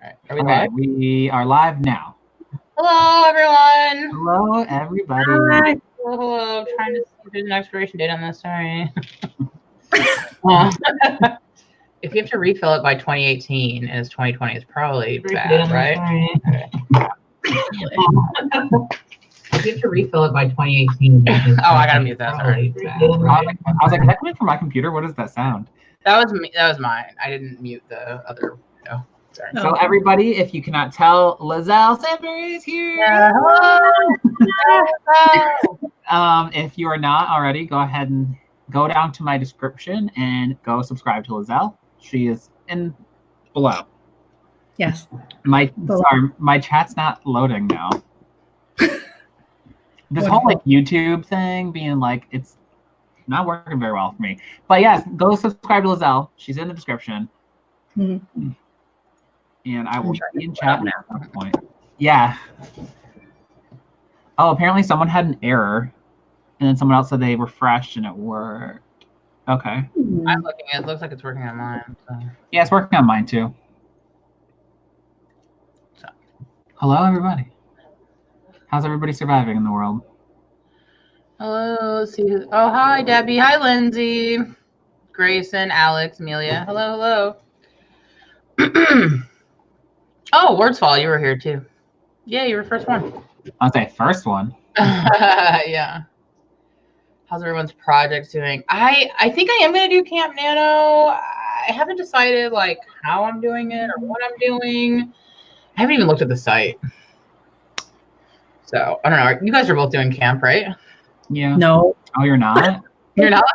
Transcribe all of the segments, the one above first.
right. Are we live? We are live now. Hello, everyone. Hello, everybody. Hi. Hello. Trying to see if there's an expiration date on this. Sorry. If you have to refill it by 2018 and it's 2020, it's probably bad, right? Okay. If you have to refill it by 2018. Oh, I gotta mute that. Sorry. I was like, is that coming from my computer? What is that sound? That was me. That was mine. I didn't mute the other. No. Sorry. So everybody, if you cannot tell, Liselle Sambury is here. Yeah, hello. If you are not already, go ahead and go down to my description and go subscribe to Liselle. She is in below. Yes. My chat's not loading now. This whole like YouTube thing being like it's not working very well for me. But yes, go subscribe to Liselle. She's in the description. Mm-hmm. And I will be in chat at some point. Yeah. Oh, apparently someone had an error. And then someone else said they refreshed and it worked. Okay. I'm looking. It looks like it's working on mine. So. Yeah, it's working on mine too. So. Hello, everybody. How's everybody surviving in the world? Hello. Let's see. Oh, hi, Debbie. Hi, Lindsay. Grayson, Alex, Amelia. Hello, hello. Oh, Wordsfall, you were here too. Yeah, you were first one. I'll say first one. Yeah. How's everyone's project doing? I think I am gonna do Camp Nano. I haven't decided like how I'm doing it or what I'm doing. I haven't even looked at the site. So I don't know. You guys are both doing camp, right? Yeah. No. Oh, you're not? You're not?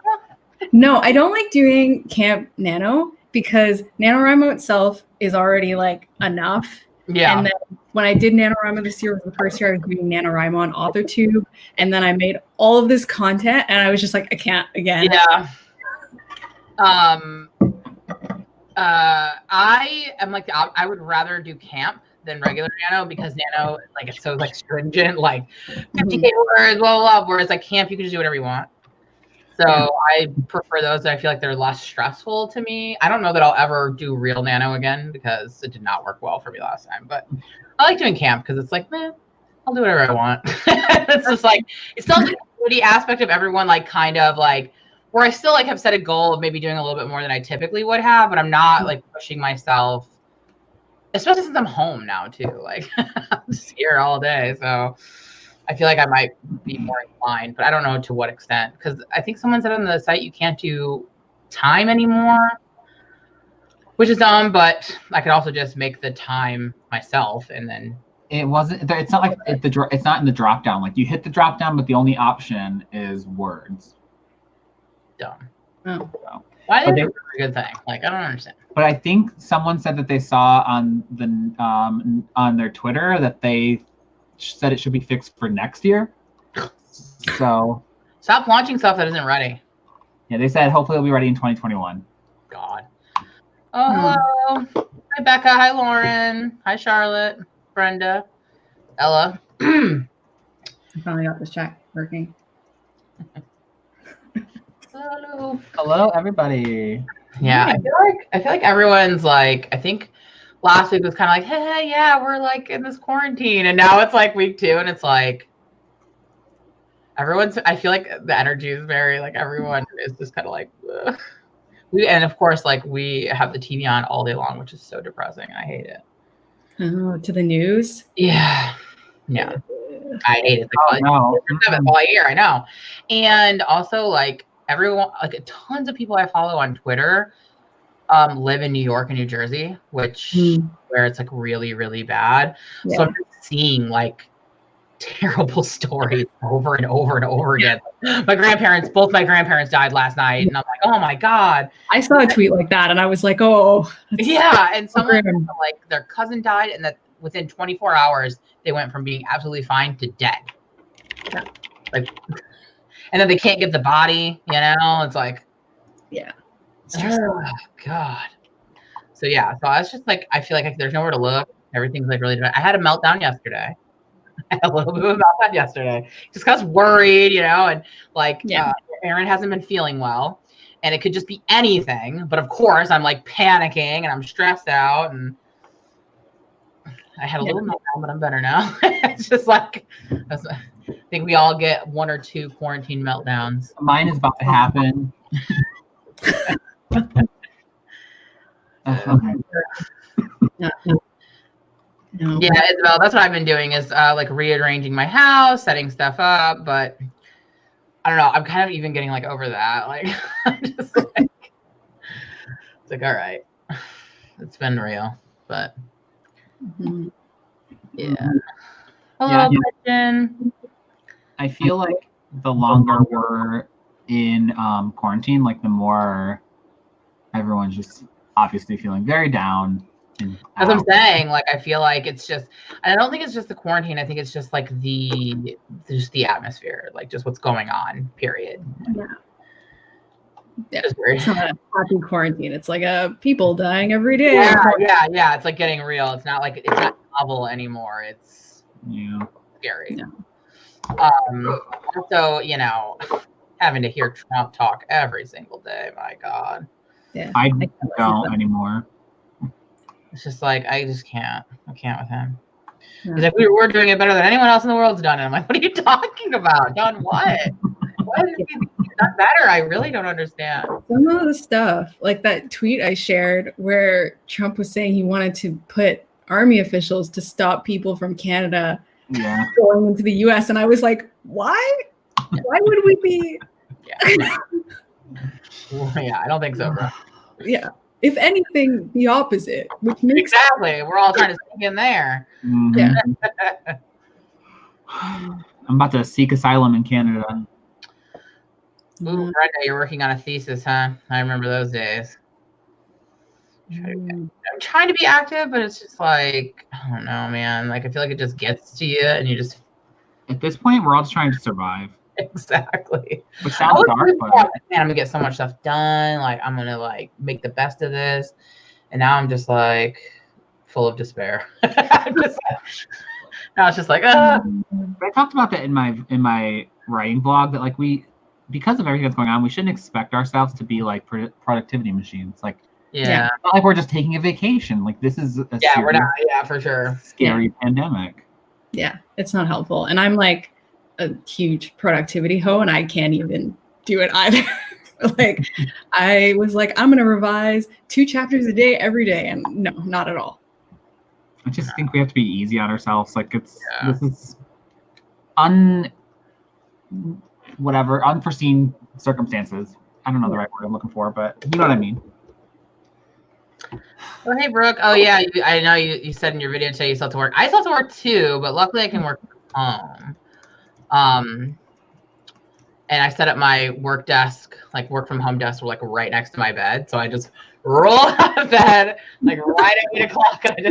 No, I don't like doing Camp Nano because NaNoWriMo itself is already like enough. Yeah. And then when I did NaNoWriMo this year, was the first year I was doing NaNoWriMo on Authortube, and then I made all of this content, and I was just like, I can't again. Yeah. I am like I would rather do camp than regular Nano because Nano like it's so like stringent, like 50K words, blah blah blah. Whereas like camp, you can just do whatever you want. So I prefer those. I feel like they're less stressful to me. I don't know that I'll ever do real Nano again because it did not work well for me last time. But I like doing camp because it's like, man, I'll do whatever I want. It's just like it's still the community aspect of everyone, like kind of like where I still like have set a goal of maybe doing a little bit more than I typically would have, but I'm not like pushing myself, especially since I'm home now too. Like I'm just here all day, so. I feel like I might be more inclined, but I don't know to what extent. Because I think someone said on the site you can't do time anymore, which is dumb. But I could also just make the time myself, and then it wasn't. It's not like it's not in the drop down. Like you hit the drop down, but the only option is words. Dumb. Oh. So, why is it a good thing? Like I don't understand. But I think someone said that they saw on the on their Twitter that they said it should be fixed for next year. So stop launching stuff that isn't ready. Yeah, they said hopefully it'll be ready in 2021. God. Oh, hello. Hi, Becca. Hi, Lauren. Hi, Charlotte. Brenda. Ella. I finally got this chat working. Hello. Hello, everybody. Yeah, I feel like everyone's like, I think last week was kind of like, hey, yeah, we're like in this quarantine. And now it's like week 2 and it's like I feel like the energy is very like everyone is just kind of like, ugh. And of course, like we have the TV on all day long, which is so depressing. And I hate it. Oh, to the news? Yeah. Yeah. I hate it. No. All year, I know. And also like everyone, like tons of people I follow on Twitter live in New York and New Jersey, which where it's like really, really bad. Yeah. So I'm just seeing like terrible stories over and over and over again. Both my grandparents died last night, and I'm like, oh my God. I saw a tweet like that, and I was like, oh. Yeah, and someone like their cousin died, and that within 24 hours they went from being absolutely fine to dead. Yeah. Like, and then they can't get the body. You know, it's like, yeah. Oh God. So yeah, so I was just like, I feel like there's nowhere to look. Everything's like really. I had a meltdown yesterday. I had a little bit of a meltdown yesterday, just because worried, you know, and like Aaron hasn't been feeling well, and it could just be anything. But of course, I'm like panicking and I'm stressed out, and I had a little meltdown, but I'm better now. It's just like, I think we all get 1 or 2 quarantine meltdowns. Mine is about to happen. No. Yeah, Isabel, that's what I've been doing is like rearranging my house, setting stuff up, but I don't know. I'm kind of even getting like over that. Like, I'm just like, it's like, all right, it's been real, but yeah. Hello, question. I feel like the longer we're in quarantine, like the more everyone's just obviously feeling very down. As I'm saying, like I feel like it's just, and I don't think it's just the quarantine. I think it's just like the atmosphere, like just what's going on. Period. Yeah, it's not a happy quarantine. It's like people dying every day. Yeah. It's like getting real. It's not like it's not novel anymore. It's scary. Yeah. Also, having to hear Trump talk every single day. My God. Yeah. I don't anymore. It's just like I just can't. I can't with him. Yeah. He's like, we're doing it better than anyone else in the world's done. And I'm like, what are you talking about? Done what? What is he done better? I really don't understand. Some of the stuff, like that tweet I shared where Trump was saying he wanted to put army officials to stop people from Canada going into the US. And I was like, why? Why would we be? Yeah, I don't think so, bro. Yeah. If anything, the opposite, which makes exactly. We're all trying to sneak in there. Mm-hmm. Yeah. I'm about to seek asylum in Canada. Ooh, Brenda, you're working on a thesis, huh? I remember those days. I'm trying to be active, but it's just like, I don't know, man. Like, I feel like it just gets to you, and you just. At this point, we're all just trying to survive. Exactly. Which sounds dark, but man, I'm gonna get so much stuff done. Like, I'm gonna like make the best of this, and now I'm just like full of despair. Now it's just like, I talked about that in my writing blog that like because of everything that's going on, we shouldn't expect ourselves to be like productivity machines. Like, it's not like we're just taking a vacation. Like, this is we're not. Yeah, for sure. Scary pandemic. Yeah, it's not helpful, and I'm like a huge productivity hoe, and I can't even do it either. Like, I was like, I'm gonna revise 2 chapters a day every day, and no, not at all. I just think we have to be easy on ourselves. Like, this is unforeseen circumstances. I don't know the right word I'm looking for, but you know what I mean. Oh, hey, Brooke. Oh, yeah. I know you said in your video today you still have to work. I still have to work too, but luckily I can work from home. And I set up my work desk, like work from home desk, like right next to my bed. So I just roll out of bed, like right at 8 o'clock, and I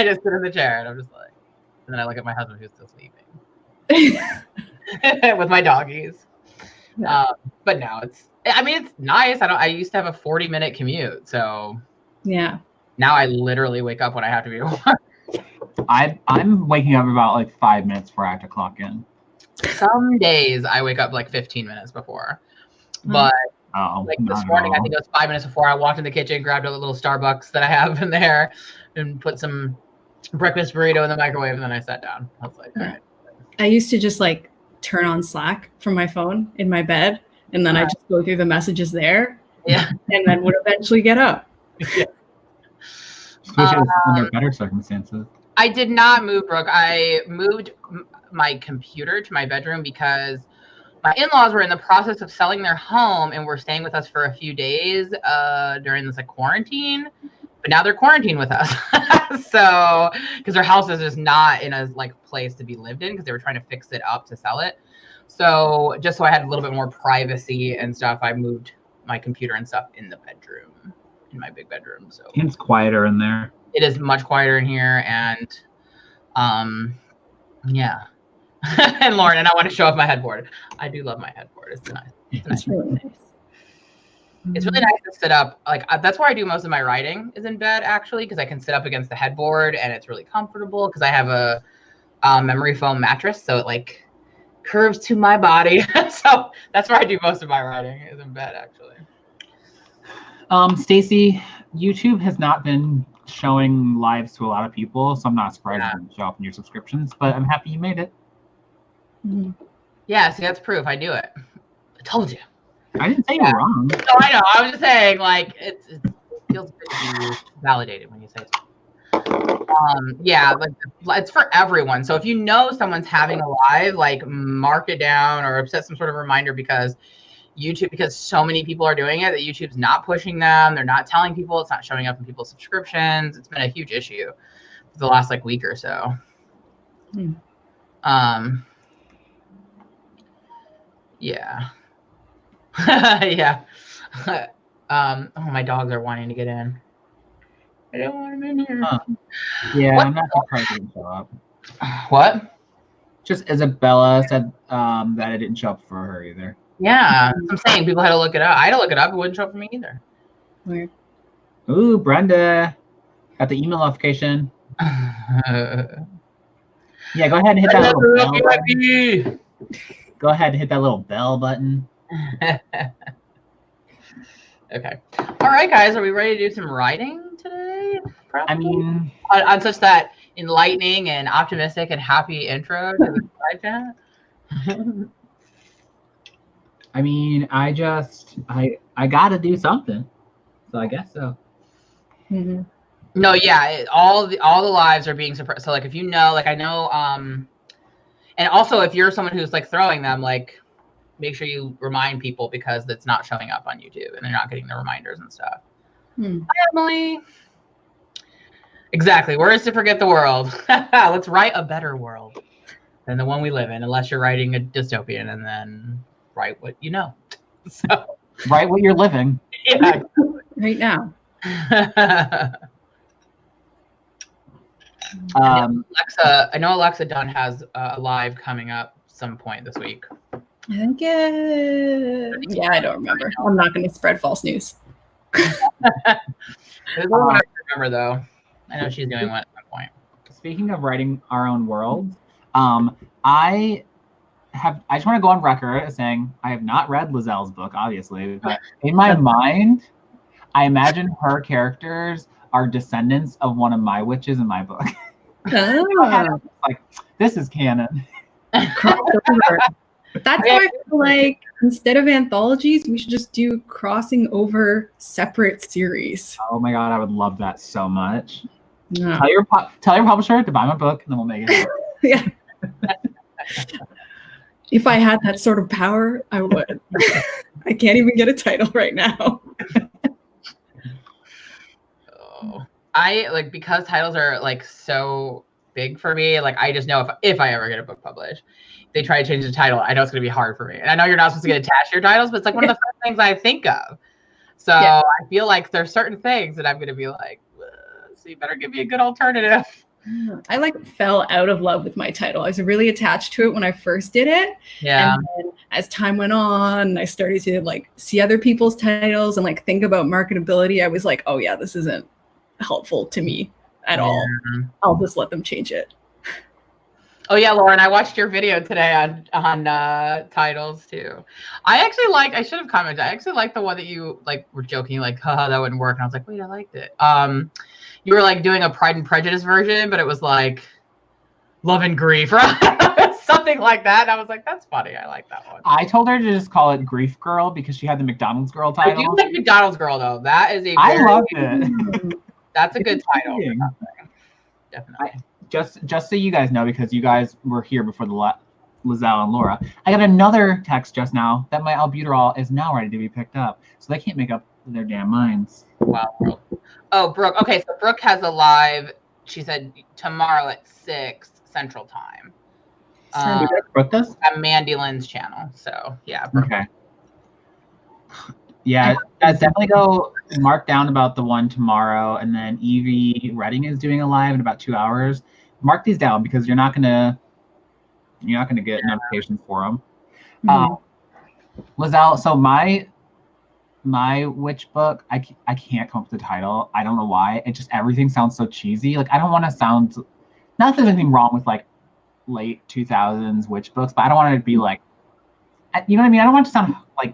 just sit in the chair, and I'm just like, and then I look at my husband who's still sleeping with my doggies. But no, it's nice. I used to have a 40-minute commute, so yeah. Now I literally wake up when I have to be at work. I'm waking up about like 5 minutes before I have to clock in. Some days I wake up like 15 minutes before, but like this morning, I think it was 5 minutes before. I walked in the kitchen, grabbed a little Starbucks that I have in there, and put some breakfast burrito in the microwave, and then I sat down. I was like, all right. I used to just like turn on Slack from my phone in my bed, and then I just go through the messages there. Yeah. And then would eventually get up. Yeah. Under better circumstances. I did not move, Brooke. I moved my computer to my bedroom because my in-laws were in the process of selling their home and were staying with us for a few days during this like quarantine. But now they're quarantined with us. So, because their house is just not in a like place to be lived in because they were trying to fix it up to sell it. So just so I had a little bit more privacy and stuff, I moved my computer and stuff in the bedroom, in my big bedroom. So it's quieter in there. It is much quieter in here, and yeah. And Lauren, and I want to show off my headboard. I do love my headboard. It's nice. It's really nice. It's really nice to sit up. Like that's where I do most of my writing is in bed, actually, because I can sit up against the headboard and it's really comfortable because I have a memory foam mattress, so it like curves to my body. So that's where I do most of my writing is in bed, actually. Stacy, YouTube has not been showing lives to a lot of people, so I'm not surprised it didn't show up in your subscriptions, but I'm happy you made it. Mm-hmm. Yeah, see, that's proof. I do it. I told you. I didn't say you were wrong. No, I know. I was just saying, like, it feels good to be validated when you say so. Yeah, like it's for everyone. So if you know someone's having a live, like mark it down or set some sort of reminder, because so many people are doing it, that YouTube's not pushing them. They're not telling people. It's not showing up in people's subscriptions. It's been a huge issue for the last like week or so. Yeah. Yeah. Oh, my dogs are wanting to get in. I don't want them in here. Yeah, I'm not surprised it didn't show up. What? Just Isabella said that it didn't show up for her either. Yeah, I'm saying people had to look it up. I had to look it up. It wouldn't show up for me either. Weird. Ooh, Brenda. Got the email notification. Yeah, go ahead and hit that little bell button. Go ahead and hit that little bell button. Okay. All right, guys. Are we ready to do some writing today? Probably? I mean, on such that enlightening and optimistic and happy intro to the side chat. I mean, I got to do something, so I guess so. Mm-hmm. No, yeah, all the lives are being suppressed. So, like, if you know, like, I know, and also if you're someone who's like throwing them, like, make sure you remind people, because it's not showing up on YouTube and they're not getting the reminders and stuff. Hi, Emily. Exactly. Words to forget the world. Let's write a better world than the one we live in, unless you're writing a dystopian, and then write what you know. So write what you're living. Yeah. Right now. Alexa, I know Alexa Dunn has a live coming up some point this week. I think yeah, I don't remember. I'm not going to spread false news. There's one I remember though. I know she's doing one at some point. Speaking of writing our own world, I just want to go on record as saying I have not read Liselle's book, obviously, but in my mind, I imagine her characters are descendants of one of my witches in my book. Oh. Like, this is canon. That's why I feel like instead of anthologies, we should just do crossing over separate series. Oh my god, I would love that so much. Yeah. Tell your publisher to buy my book, and then we'll make it. Yeah. If I had that sort of power, I would. I can't even get a title right now. I like, because titles are like so big for me, like I just know if I ever get a book published, they try to change the title, I know it's gonna be hard for me. And I know you're not supposed to get attached to your titles, but it's like one of the first things I think of. So yeah. I feel like there's certain things that I'm gonna be like, so you better give me a good alternative. I like fell out of love with my title. I was really attached to it when I first did it. Yeah. And then as time went on, I started to like see other people's titles and like think about marketability. I was like, oh yeah, this isn't helpful to me at all. I'll just let them change it. Oh yeah, Lauren, I watched your video today on titles too. I should have commented. I actually liked the one that you like were joking, like, haha, that wouldn't work. And I was like, wait, I liked it. You were like doing a Pride and Prejudice version, but it was like love and grief, right? Something like that. And I was like, that's funny. I like that one. I told her to just call it Grief Girl because she had the McDonald's Girl title. I do like McDonald's Girl though. That is I loved it. That's a good title. Definitely. Just so you guys know, because you guys were here before the Liselle and Laura, I got another text just now that my albuterol is now ready to be picked up, so they can't make up their damn minds. Wow. Oh, Brooke. Okay, so Brooke has a live. She said tomorrow at 6 Central Time. Brooke does? On Mandy Lynn's channel. So yeah. Brooke. Okay. Yeah, guys, definitely go mark down about the one tomorrow, and then Evie Redding is doing a live in about 2 hours. Mark these down because you're not gonna get notifications for them. Liselle, so my witch book, I can't come up with the title. I don't know why. It just, everything sounds so cheesy. Like, I don't want to sound, not that there's anything wrong with like late 2000s witch books, but I don't want it to be like, you know what I mean? I don't want it to sound like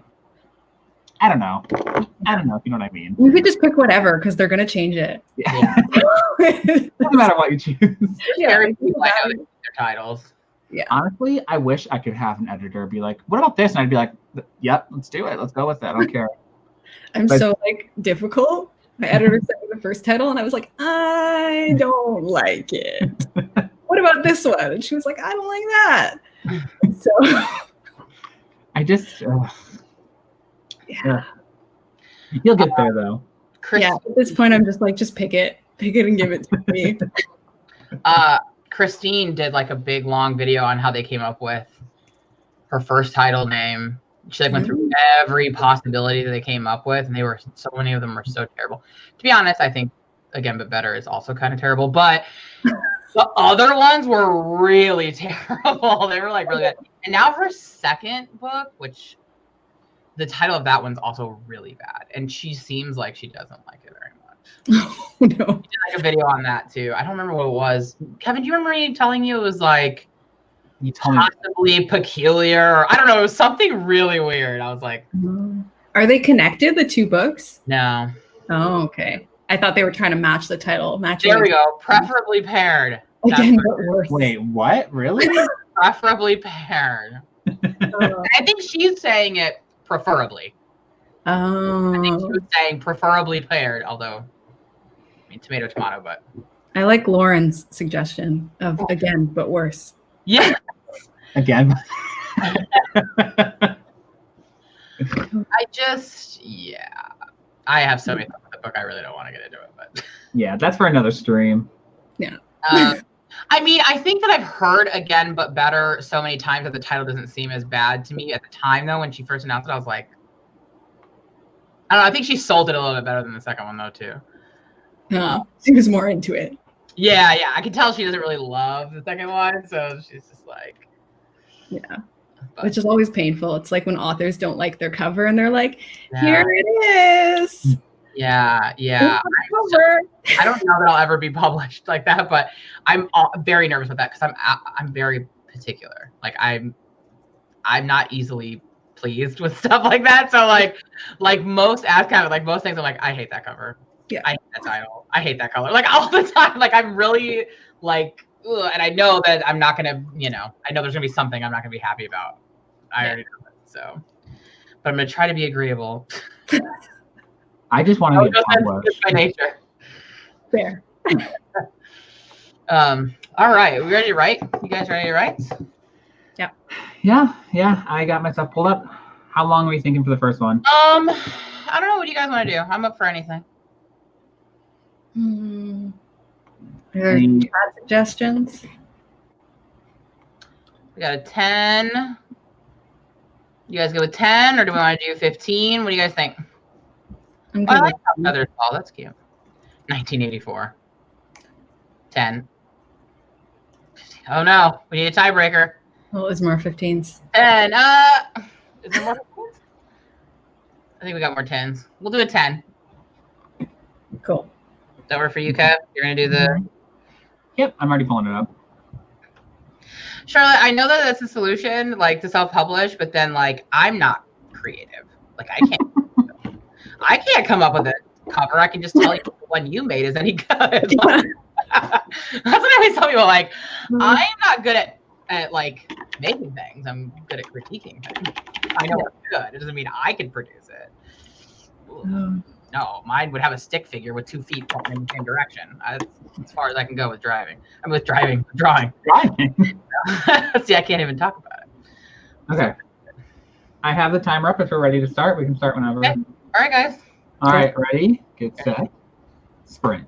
I don't know if you know what I mean. You could just pick whatever because they're gonna change it. Yeah. Doesn't matter what you choose. Very people I know that their titles. Yeah. Honestly, I wish I could have an editor be like, "What about this?" And I'd be like, "Yep, let's do it. Let's go with it. I don't care." I'm so like difficult. My editor sent me the first title, and I was like, "I don't like it. What about this one?" And she was like, "I don't like that." So I just, you'll get there though. Yeah, at this point, I'm just like, just pick it and give it to me. Christine did like a big long video on how they came up with her first title name. She like went through every possibility that they came up with, and so many of them were so terrible. To be honest, I think Again But Better is also kind of terrible, but the other ones were really terrible. They were like really bad. And now her second book, which the title of that one's also really bad, and she seems like she doesn't like it very much. Oh, no. She did like a video on that too. I don't remember what it was. Kevin, do you remember me telling you it was like possibly peculiar? Or, I don't know. It was something really weird. I was like, are they connected, the two books? No. Oh, okay. I thought they were trying to match the title. There we go. Preferably paired. Again, but worse. Wait, what? Really? Preferably paired. I think she's saying it preferably. Oh. I think she was saying preferably paired, although, I mean, tomato, tomato, but. I like Lauren's suggestion of Again But Worse. Yeah. Again. I have so many thoughts about the book. I really don't want to get into it, but. Yeah, that's for another stream. Yeah. I mean, I think that I've heard Again But Better so many times that the title doesn't seem as bad to me. At the time, though, when she first announced it, I was like, I don't know. I think she sold it a little bit better than the second one, though, too. She was more into it. Yeah. I can tell she doesn't really love the second one, so she's just like... Yeah. Which is always painful. It's like when authors don't like their cover and they're like, here it is. Yeah. I don't know that I'll ever be published like that, but I'm very nervous with that because I'm very particular. Like I'm not easily pleased with stuff like that. So like most things, I'm like, I hate that cover. Yeah. I hate that title. I hate that color. Like all the time. Like I'm really like, ugh, and I know that I'm not gonna, I know there's gonna be something I'm not gonna be happy about. I already know it. So, but I'm gonna try to be agreeable. I just want to get published. By nature. Fair. All right. We ready to write? You guys ready to write? Yeah. Yeah. I got myself pulled up. How long are we thinking for the first one? I don't know. What do you guys want to do? I'm up for anything. Are there chat suggestions? We got a 10. You guys go with 10, or do we want to do 15? What do you guys think? I like Feathers Fall. That's cute. 1984. 10. Oh no, we need a tiebreaker. Well, it was more 15s. 10. Is there more 15s? I think we got more 10s. We'll do a 10. Cool. Is that work for you, Kev? You're gonna do the. Yep, I'm already pulling it up. Charlotte, I know that that's a solution, like to self-publish, but then like I'm not creative. Like I can't come up with a cover. I can just tell you the one you made is any good. That's what I always tell people. Like I'm not good at like making things. I'm good at critiquing things. I know it's good. It doesn't mean I can produce it. No, mine would have a stick figure with 2 feet pointing in the same direction. That's as far as I can go with driving. I'm with drawing. See, I can't even talk about it. Okay. I have the timer up. If we're ready to start, we can start whenever. Okay. All right, guys. All right, ready, get set, sprint.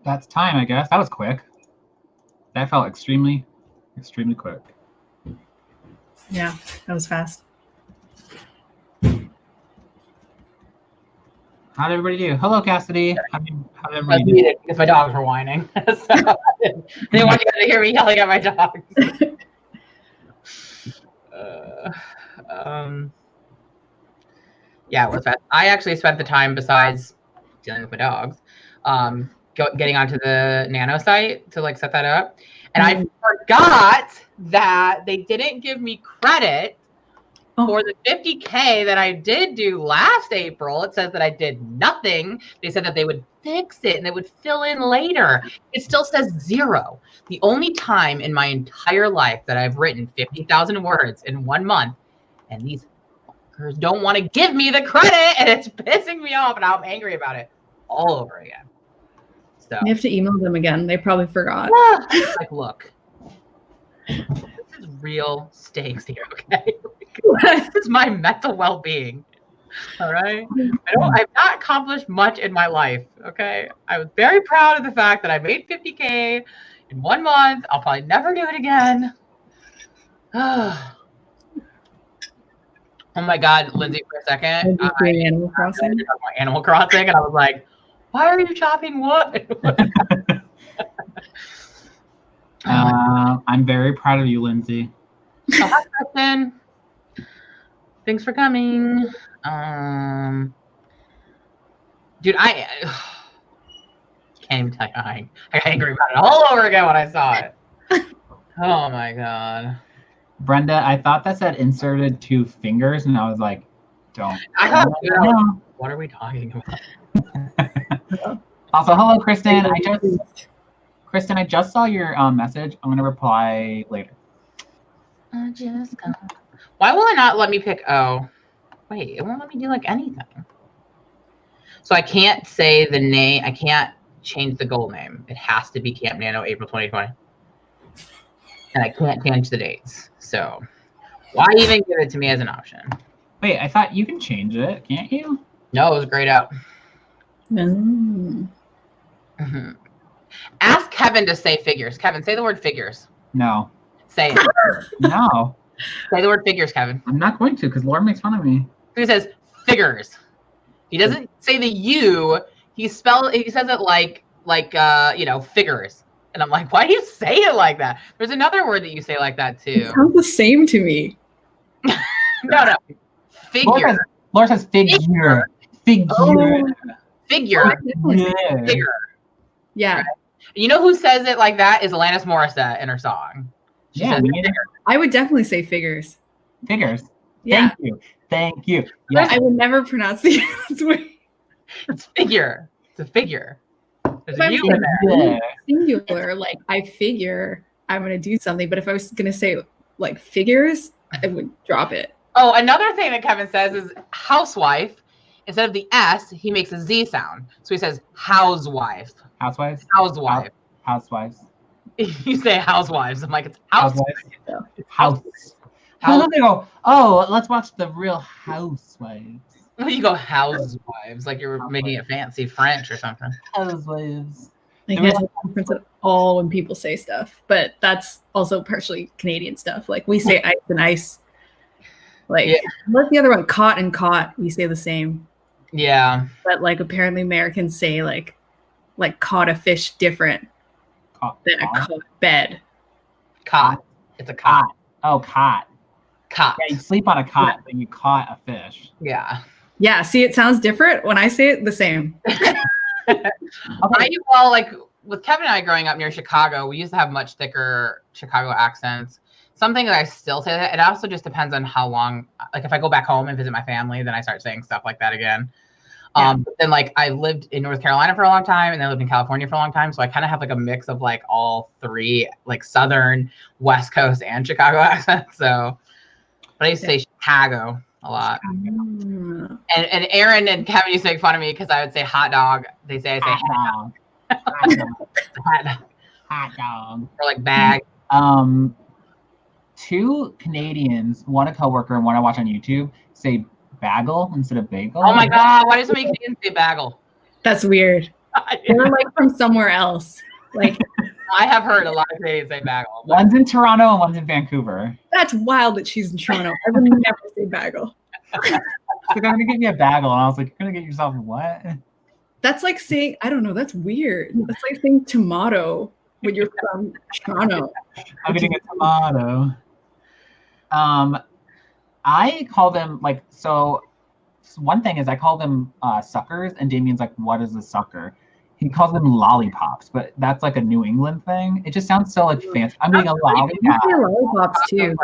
That's time, I guess. That was quick. That felt extremely, extremely quick. Yeah, that was fast. How did everybody do? Hello, Cassidy. How did everybody do? Muted because my dogs were whining. So I didn't want you guys to hear me yelling at my dogs. Yeah, it was fast. I actually spent the time, besides dealing with my dogs, getting onto the Nano site to like set that up. And I forgot that they didn't give me credit for the 50K that I did do last April. It says that I did nothing. They said that they would fix it and they would fill in later. It still says 0. The only time in my entire life that I've written 50,000 words in 1 month, and these fuckers don't want to give me the credit, and it's pissing me off, and I'm angry about it all over again. So You have to email them again. They probably forgot. like, look, this is real stakes here, okay? This is my mental well-being. All right. I've not accomplished much in my life. Okay. I was very proud of the fact that I made 50K in 1 month. I'll probably never do it again. Oh my God, Lindsay, for a second. Animal Crossing. Animal Crossing, and I was like, why are you chopping wood? I'm very proud of you, Lindsay. So, hi, Kristen. Thanks for coming. Dude, I can't even tell you. I got angry about it all over again when I saw it. Oh my God. Brenda, I thought that said inserted 2 fingers, and I was like, don't. I thought, what are we talking about? Also, hello, Kristen. I just saw your message. I'm gonna reply later. Why will it not let me pick? Oh, wait, it won't let me do like anything. So I can't say the name. I can't change the goal name. It has to be Camp Nano April 2020. And I can't change the dates. So why even give it to me as an option? Wait, I thought you can change it, can't you? No, it was grayed out. Ask Kevin to say figures. Kevin, say the word figures. No. Say it. No. Say the word figures, Kevin. I'm not going to because Laura makes fun of me. He says figures. He doesn't say the U. He says it like figures. And I'm like, why do you say it like that? There's another word that you say like that too. It sounds the same to me. No. Figure. Laura says figure. Figure. Oh, figure. Yeah. Figure. Yeah. Right? You know who says it like that is Alanis Morissette in her song. She says figure. I would definitely say figures. Figures. Yeah. Thank you. Yeah. I would never pronounce the way. It's figure. It's a figure. There's a U in there. Singular, like I figure I'm gonna do something, but if I was gonna say like figures, I would drop it. Oh, another thing that Kevin says is housewife. Instead of the S, he makes a Z sound. So he says housewife. Housewives? Housewife. Housewives. You say housewives. I'm like, it's housewives. House. They go, oh, let's watch The Real Housewives. You go housewives, like you're making it fancy French or something. Housewives. I can't tell the difference at all when people say stuff, but that's also partially Canadian stuff. Like we say ice and ice. Like what's the other one? Caught and caught. We say the same. Yeah. But like apparently Americans say like caught a fish different than a caught bed. Caught. It's a caught. Oh, caught. Caught. Yeah, you sleep on a cot, then you caught a fish. Yeah. Yeah. See, it sounds different when I say it. The same. Well, like with Kevin and I growing up near Chicago, we used to have much thicker Chicago accents. Something that I still say that. It also just depends on how long. Like if I go back home and visit my family, then I start saying stuff like that again. But then like I lived in North Carolina for a long time and then I lived in California for a long time. So I kind of have like a mix of like all three, like Southern, West Coast, and Chicago accents. So, but I used to say Chicago a lot. And Aaron and Kevin used to make fun of me because I would say hot dog. I say hot dog. Hot dog. Or like bag. 2 Canadians, one a coworker and one I watch on YouTube, say bagel instead of bagel. Oh my God! Why does so many Canadians say bagel? That's weird. They're like from somewhere else. Like I have heard a lot of Canadians say bagel. One's in Toronto and one's in Vancouver. That's wild that she's in Toronto. I would never say bagel. She's like, I'm gonna get me a bagel, and I was like, you're gonna get yourself what? That's like saying, I don't know, that's weird. That's like saying tomato when you're from Toronto. I'm getting a tomato. I call them like, so one thing is I call them suckers, and Damien's like, what is a sucker? He calls them lollipops, but that's like a New England thing. It just sounds so like fancy. I'm getting a lollipop. Lollipops too.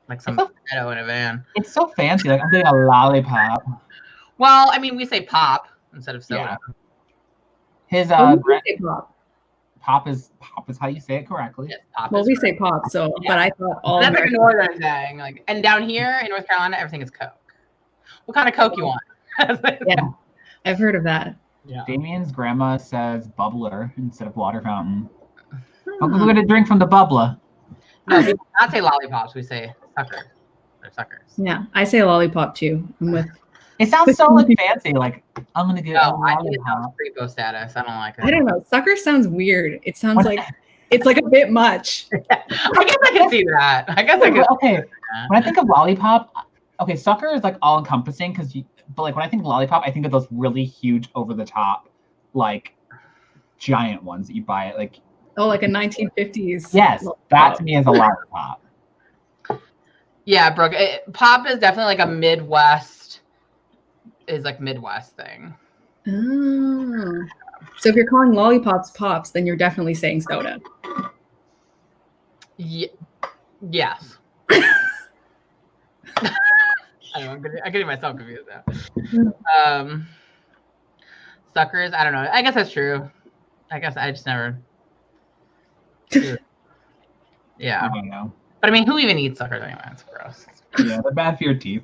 Like some potato in a van. It's so fancy. Like I'm getting a lollipop. Well, I mean, we say pop instead of soda. Yeah. His pop is how you say it correctly. Yes, pop well, we say pop, so but I thought all that's like a northern thing. Like, and down here in North Carolina, everything is Coke. What kind of Coke you want? Yeah, I've heard of that. Yeah. Damien's grandma says bubbler instead of water fountain. We're going to drink from the bubbler. No, we do not say lollipops. We say suckers. They're suckers. Yeah, I say lollipop too. I'm with. It sounds so like fancy. Like I'm going to get a No, I think it sounds lollipop. creepo status. I don't like it. I don't know. Sucker sounds weird. It sounds like it's like a bit much. I guess I can see that. I guess I can. Okay, when I think of lollipop, okay, sucker is like all encompassing but like when I think of lollipop, I think of those really huge over the top, like giant ones that you buy at like. Oh, like a 1950s. Yes, that to me is a lollipop. Yeah, Brooke. Pop is definitely like a Midwest thing. Oh. So if you're calling lollipops pops, then you're definitely saying soda. Yes. I'm getting myself confused now. Suckers, I don't know. I guess that's true. I guess I just never. Yeah. I don't know. But I mean, who even eats suckers anyway? It's gross. Yeah, they're bad for your teeth.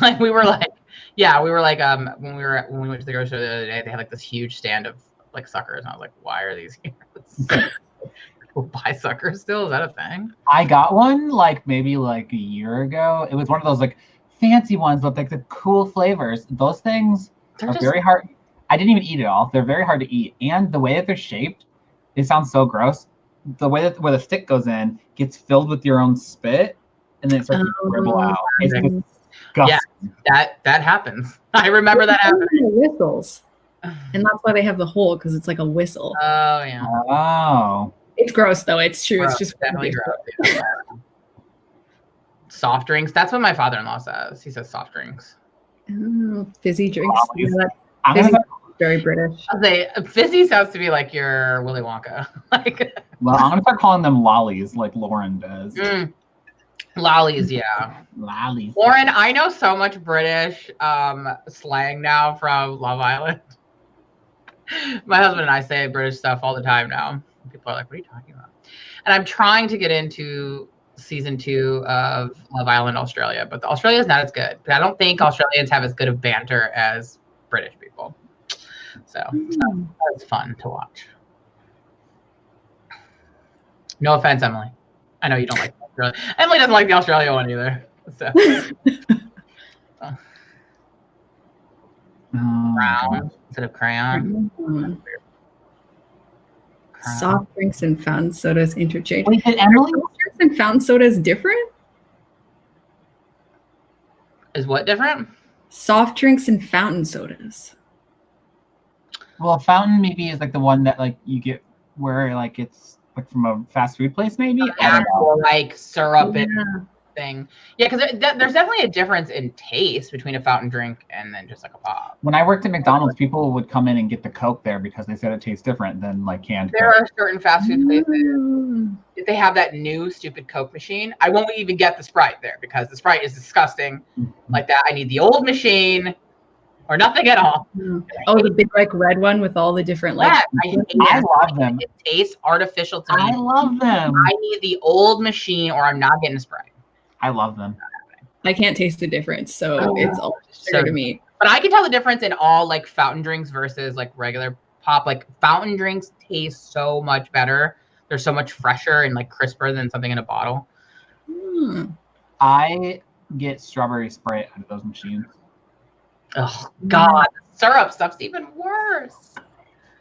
Like we were like when we went to the grocery store the other day, they had like this huge stand of like suckers, and I was like, why are these here? People buy suckers still? Is that a thing? I got one like maybe like a year ago. It was one of those like fancy ones with like the cool flavors. Those things are very hard. I didn't even eat it all. They're very hard to eat, and the way that they're shaped, it sounds so gross. The way that where the stick goes in gets filled with your own spit, and then it starts to dribble out. It's disgusting. Yeah, that happens. I remember that happening. Whistles, and that's why they have the hole, because it's like a whistle. Oh yeah. Oh. It's gross though. It's true. Gross. It's just Definitely gross. Yeah. Soft drinks. That's what my father-in-law says. He says soft drinks. Oh, fizzy drinks. I'm Fizzy, very British. I'll say fizzy sounds to be like your Willy Wonka. Like. Well, I'm gonna start calling them lollies, like Lauren does. Lollies, yeah. Lollies. Lauren, I know so much British slang now from Love Island. My husband and I say British stuff all the time now. People are like, what are you talking about? And I'm trying to get into season 2 of Love Island Australia, but Australia is not as good. I don't think Australians have as good of banter as British people. So that's fun to watch. No offense, Emily. I know you don't like Australia. Emily doesn't like the Australia one either. So. Brown instead of crayon. Soft drinks and fountain sodas interchange. Wait, did Emily? Soft drinks and fountain sodas different? Is what different? Soft drinks and fountain sodas. Well, fountain maybe is like the one that like you get where like it's like from a fast food place, maybe. Actual like syrup and thing. Yeah, because there's definitely a difference in taste between a fountain drink and then just like a pop. When I worked at McDonald's, people would come in and get the Coke there because they said it tastes different than like canned There Coke. are certain fast food places. If they have that new stupid Coke machine, I won't even get the Sprite there because the Sprite is disgusting. Like that, I need the old machine or nothing at all. Oh, the big like red one with all the different like. Yeah, I love them. It tastes artificial to me. I love them. I need the old machine or I'm not getting a Sprite. I love them. I can't taste the difference, so it's all sugar to me. But I can tell the difference in all like fountain drinks versus like regular pop. Like fountain drinks taste so much better. They're so much fresher and like crisper than something in a bottle. I get strawberry Sprite out of those machines. Oh God, syrup stuff's even worse.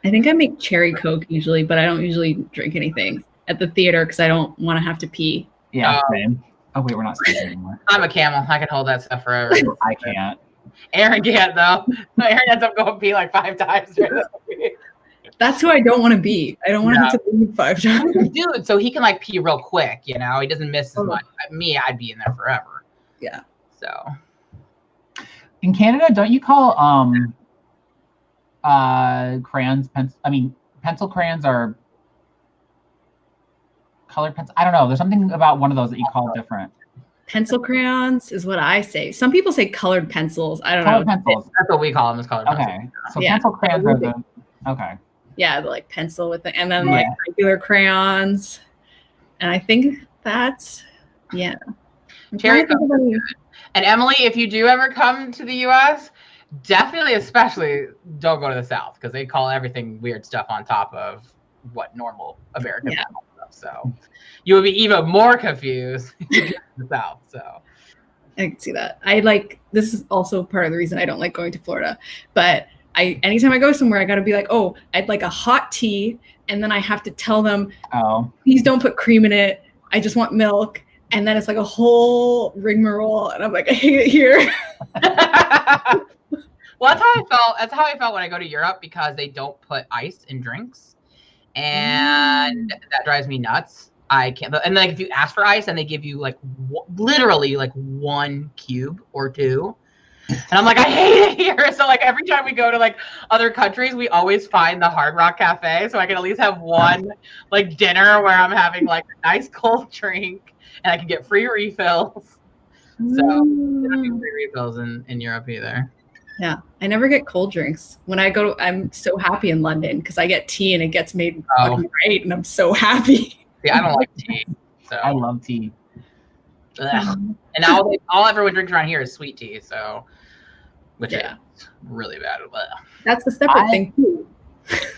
I think I make cherry Coke usually, but I don't usually drink anything at the theater because I don't want to have to pee. Yeah, same. Oh wait, we're not speaking anymore. I'm a camel. I can hold that stuff forever. I can't. Aaron can't though. Aaron ends up going pee like 5 times. That's who I don't want to be. I don't want to have to leave 5 times. Dude, so he can like pee real quick, you know? He doesn't miss as much. Me, I'd be in there forever. Yeah. So. In Canada, don't you call crayons pencil crayons are colored pencil? I don't know. There's something about one of those that you call different. Pencil crayons is what I say. Some people say colored pencils. I don't know. Pencils. That's what we call them, is colored pencils. Okay. So pencil crayons are the okay. Yeah, the like pencil with the and then like regular crayons. And I think that's Cherry Coke is good. And Emily, if you do ever come to the US, definitely, especially, don't go to the South because they call everything weird stuff on top of what normal American stuff. So you would be even more confused if you go to the South. So I can see that. This is also part of the reason I don't like going to Florida. But anytime I go somewhere, I got to be like, oh, I'd like a hot tea, and then I have to tell them, please don't put cream in it. I just want milk. And then it's like a whole rigmarole, and I'm like, I hate it here. Well, that's how I felt. That's how I felt when I go to Europe because they don't put ice in drinks, and that drives me nuts. I can't. And like if you ask for ice, and they give you like literally like 1 cube or 2, and I'm like, I hate it here. So like every time we go to like other countries, we always find the Hard Rock Cafe, so I can at least have one like dinner where I'm having like a nice cold drink. And I can get free refills. So I don't get free refills in Europe either. Yeah, I never get cold drinks. When I go, I'm so happy in London because I get tea and it gets made fucking right, and I'm so happy. Yeah, I don't like tea. So I love tea. And all everyone drinks around here is sweet tea. So, which is really bad. That's the separate thing too.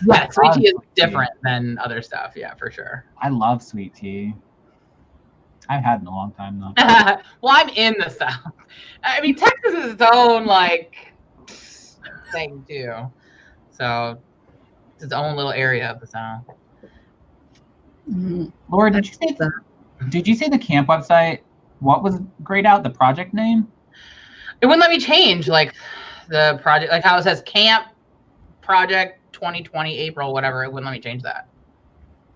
Yeah, sweet tea is different than other stuff. Yeah, for sure. I love sweet tea. I've had it in a long time though. Well, I'm in the South. I mean, Texas is its own like thing too. So it's its own little area of the South. Laura, did you say the camp website? What was grayed out? The project name? It wouldn't let me change like the project, like how it says Camp Project 2020 April, whatever. It wouldn't let me change that.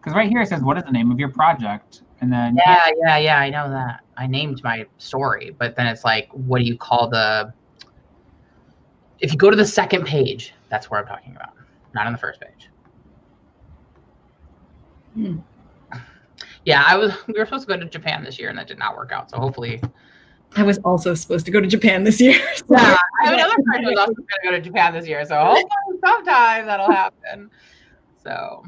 Because right here it says, "What is the name of your project?" And then yeah, I know that. I named my story, but then it's like, what do you call the? If you go to the second page, that's where I'm talking about, not on the first page. Yeah, we were supposed to go to Japan this year, and that did not work out. So hopefully, I was also supposed to go to Japan this year. So. Yeah, I have another friend who's also going to go to Japan this year. So hopefully, sometime that'll happen. So.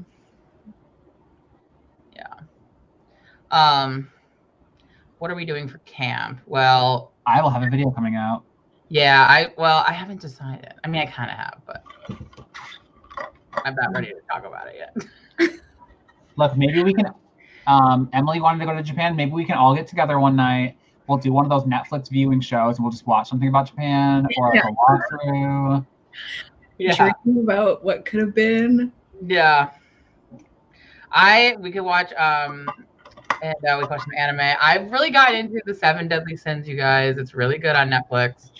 What are we doing for camp? Well, I will have a video coming out. Yeah, I haven't decided. I mean, I kind of have, but I'm not ready to talk about it yet. Look, maybe we can. Emily wanted to go to Japan. Maybe we can all get together one night. We'll do one of those Netflix viewing shows, and we'll just watch something about Japan or like a walkthrough. Yeah, dreaming about what could have been. Yeah, we could watch. And we watched some anime. I've really gotten into the 7 Deadly Sins, you guys. It's really good on Netflix.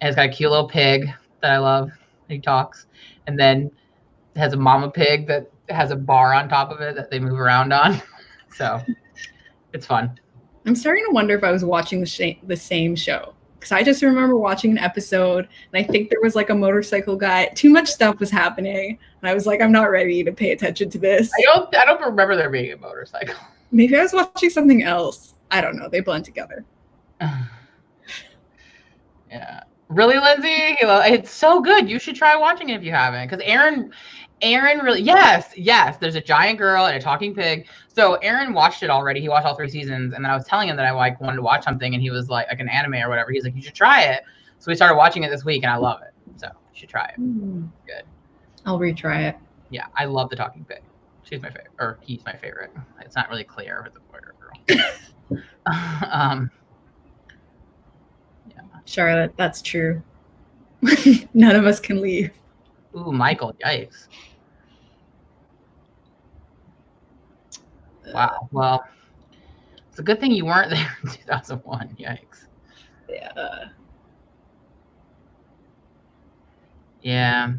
And it's got a cute little pig that I love. He talks. And then it has a mama pig that has a bar on top of it that they move around on. So it's fun. I'm starting to wonder if I was watching the same show. Because I just remember watching an episode, and I think there was like a motorcycle guy. Too much stuff was happening. And I was like, I'm not ready to pay attention to this. I don't remember there being a motorcycle. Maybe I was watching something else. I don't know. They blend together. Yeah. Really, Lindsay? It's so good. You should try watching it if you haven't. Because Aaron really, yes. There's a giant girl and a talking pig. So Aaron watched it already. He watched all 3 seasons. And then I was telling him that I wanted to watch something. And he was like an anime or whatever. He's like, you should try it. So we started watching it this week and I love it. So you should try it. Good. I'll retry it. Yeah. I love the talking pig. She's my favorite, or he's my favorite. It's not really clear if it's a boy or a girl. Yeah. Charlotte, that's true. None of us can leave. Ooh, Michael, yikes. Wow. Well, it's a good thing you weren't there in 2001. Yikes. Yeah. Yeah.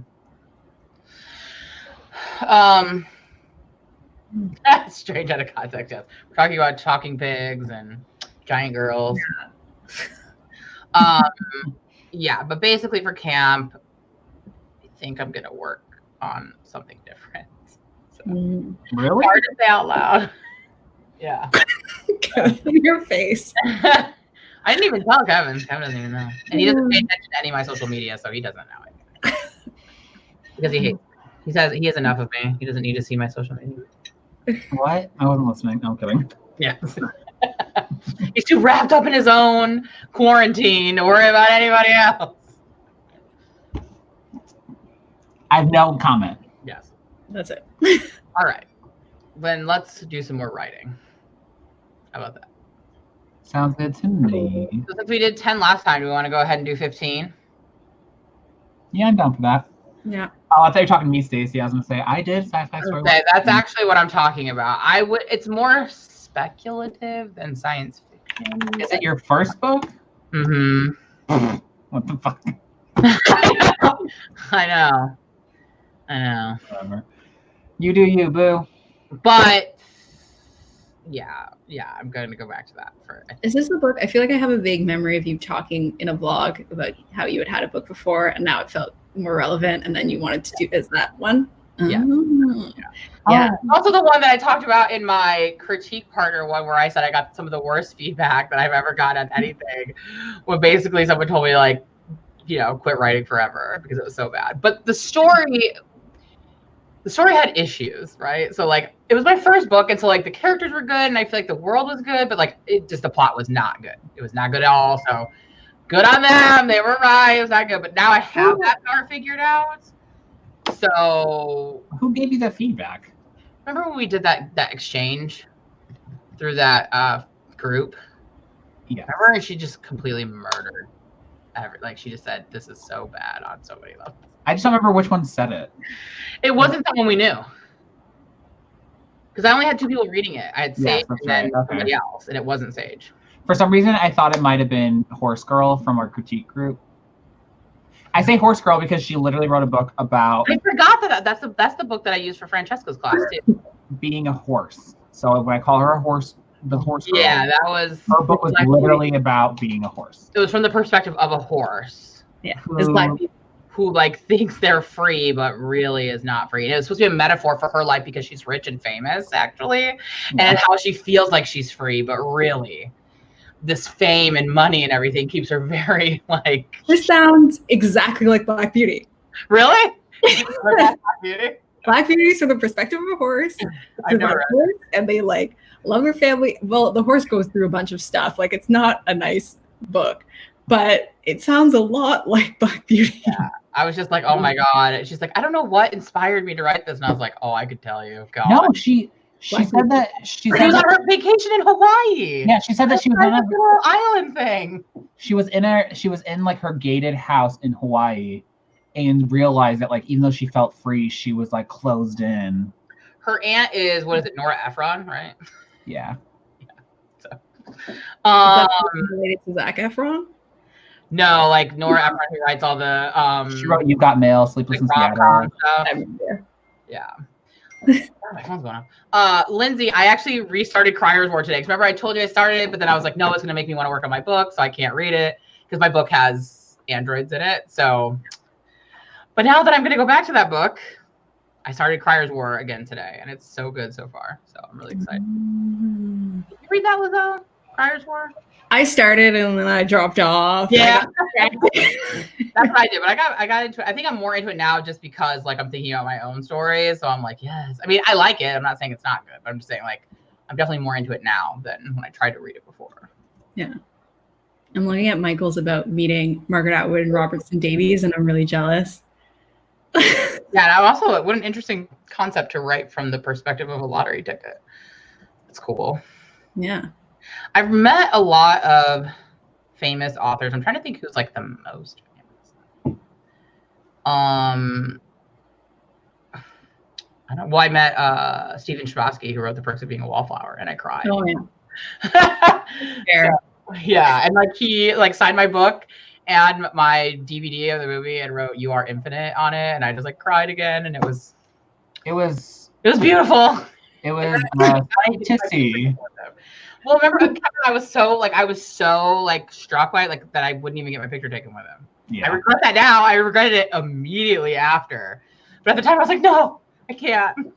Strange out of context. Yes. We're talking about talking pigs and giant girls. Yeah, but basically for camp, I think I'm gonna work on something different. So, really? hard to say out loud. Yeah. Your face. I didn't even tell Kevin. Kevin doesn't even know, and he doesn't pay attention to any of my social media, so he doesn't know it because he hates. He says he has enough of me. He doesn't need to see my social media. What? I wasn't listening. No, I'm kidding. Yeah. He's too wrapped up in his own quarantine to worry about anybody else. I have no comment. Yes. That's it. All right. Then let's do some more writing. How about that? Sounds good to me. So since we did 10 last time, do we want to go ahead and do 15? Yeah, I'm down for that. Yeah. Oh, I thought you were talking to me, Stacey. I was gonna say I did sci-fi story. Okay, that's actually what I'm talking about. It's more speculative than science fiction. Is it your first book? Mm-hmm. What the fuck? I know. Whatever. You do you, boo. But yeah, I'm going to go back to that for. Is this the book? I feel like I have a vague memory of you talking in a vlog about how you had a book before, and now it felt more relevant, and then you wanted to do. Is that one? Yeah. Oh. Yeah. Also the one that I talked about in my critique partner one where I said I got some of the worst feedback that I've ever gotten on anything, when basically someone told me like, quit writing forever because it was so bad. But the story had issues, right? So like it was my first book, and so like the characters were good and I feel like the world was good, but like the plot was not good. It was not good at all. So good on them. They were right. It was not good. But now I have that part figured out. So who gave you that feedback? Remember when we did that exchange through that group? Yeah. Remember, she just completely murdered. Like she just said, "This is so bad on so many levels." I just don't remember which one said it. It wasn't someone we knew, because I only had 2 people reading it. I had Sage and then somebody else, and it wasn't Sage. For some reason, I thought it might have been Horse Girl from our critique group. I say Horse Girl because she literally wrote a book about. I forgot that's the book that I used for Francesca's class too. Being a horse. So when I call her a horse, the horse girl. Yeah, that was. Her book was literally about being a horse. It was from the perspective of a horse. Yeah, it's black people. Who like thinks they're free but really is not free. And it was supposed to be a metaphor for her life because she's rich and famous, actually, and how she feels like she's free, but really, this fame and money and everything keeps her very like. This sounds exactly like Black Beauty. Really? Black Beauty? Black Beauty is from the perspective of a horse. I've never read horse, and they like love her family. Well, the horse goes through a bunch of stuff. Like it's not a nice book, but it sounds a lot like Black Beauty. Yeah. I was just like, oh my God. She's like, I don't know what inspired me to write this. And I was like, oh, I could tell you. God. No, she said that she was on her vacation in Hawaii. Yeah, she said that she was in a little island thing. She was in like her gated house in Hawaii and realized that like even though she felt free, she was like closed in. Her aunt is Nora Ephron, right? Yeah. So related to Zac Efron? No, like Nora Ephron, who writes all the she wrote "You Got Mail," "Sleepless in Seattle." Yeah. My phone's going off. Lindsay, I actually restarted Crier's War today. Remember, I told you I started it, but then I was like, no, it's going to make me want to work on my book, so I can't read it because my book has androids in it. So, but now that I'm going to go back to that book, I started Crier's War again today, and it's so good so far. So I'm really excited. Did you read that, Liselle? Crier's War? I started and then I dropped off. Yeah, that's what I did. But I got into it. I think I'm more into it now just because like I'm thinking about my own stories. So I'm like, yes. I mean, I like it. I'm not saying it's not good, but I'm just saying like I'm definitely more into it now than when I tried to read it before. Yeah. I'm looking at Michael's about meeting Margaret Atwood and Robertson Davies, and I'm really jealous. Yeah, and I'm also what an interesting concept to write from the perspective of a lottery ticket. It's cool. Yeah. I've met a lot of famous authors. I'm trying to think who's like the most famous. Well, I met Stephen Chbosky, who wrote The Perks of Being a Wallflower, and I cried. Oh yeah. Yeah, and like he like signed my book and my DVD of the movie and wrote "You Are Infinite" on it, and I just like cried again, and it was beautiful. It was to see. Well, remember, Kevin, I was so struck by it, that I wouldn't even get my picture taken with him. Yeah. I regret that now. I regretted it immediately after, but at the time I was like, no, I can't.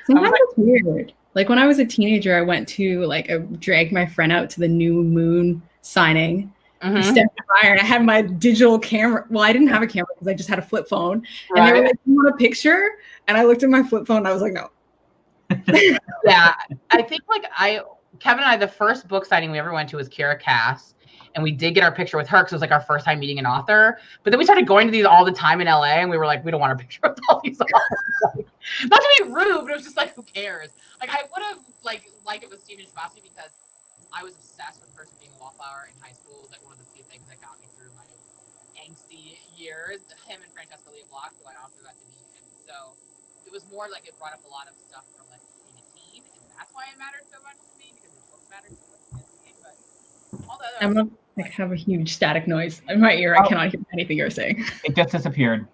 Sometimes it's weird. Like when I was a teenager, I went to I dragged my friend out to the New Moon signing. Mm-hmm. Stepped by, and I had my digital camera. Well, I didn't have a camera because I just had a flip phone. Right. And they were like, "You want a picture?" And I looked at my flip phone and I was like, "No." Yeah, I think Kevin and I, the first book signing we ever went to was Kira Cass, and we did get our picture with her because it was like our first time meeting an author. But then we started going to these all the time in LA, and we were like, we don't want our picture with all these authors. Not to be rude, but it was just like, who cares? Like I would have liked it with Stephen Chbosky because I was obsessed with Person Being a Wallflower in high school. It was like one of the few things that got me through my angsty years. Him and Francesca Lee Block, who I also got to meet, and so it was more like it brought up a lot of stuff from being a teen, and that's why it mattered so much to me because his books mattered so much to me. But all the other, I'm gonna have a huge static noise in my ear. I cannot hear anything you're saying. It just disappeared.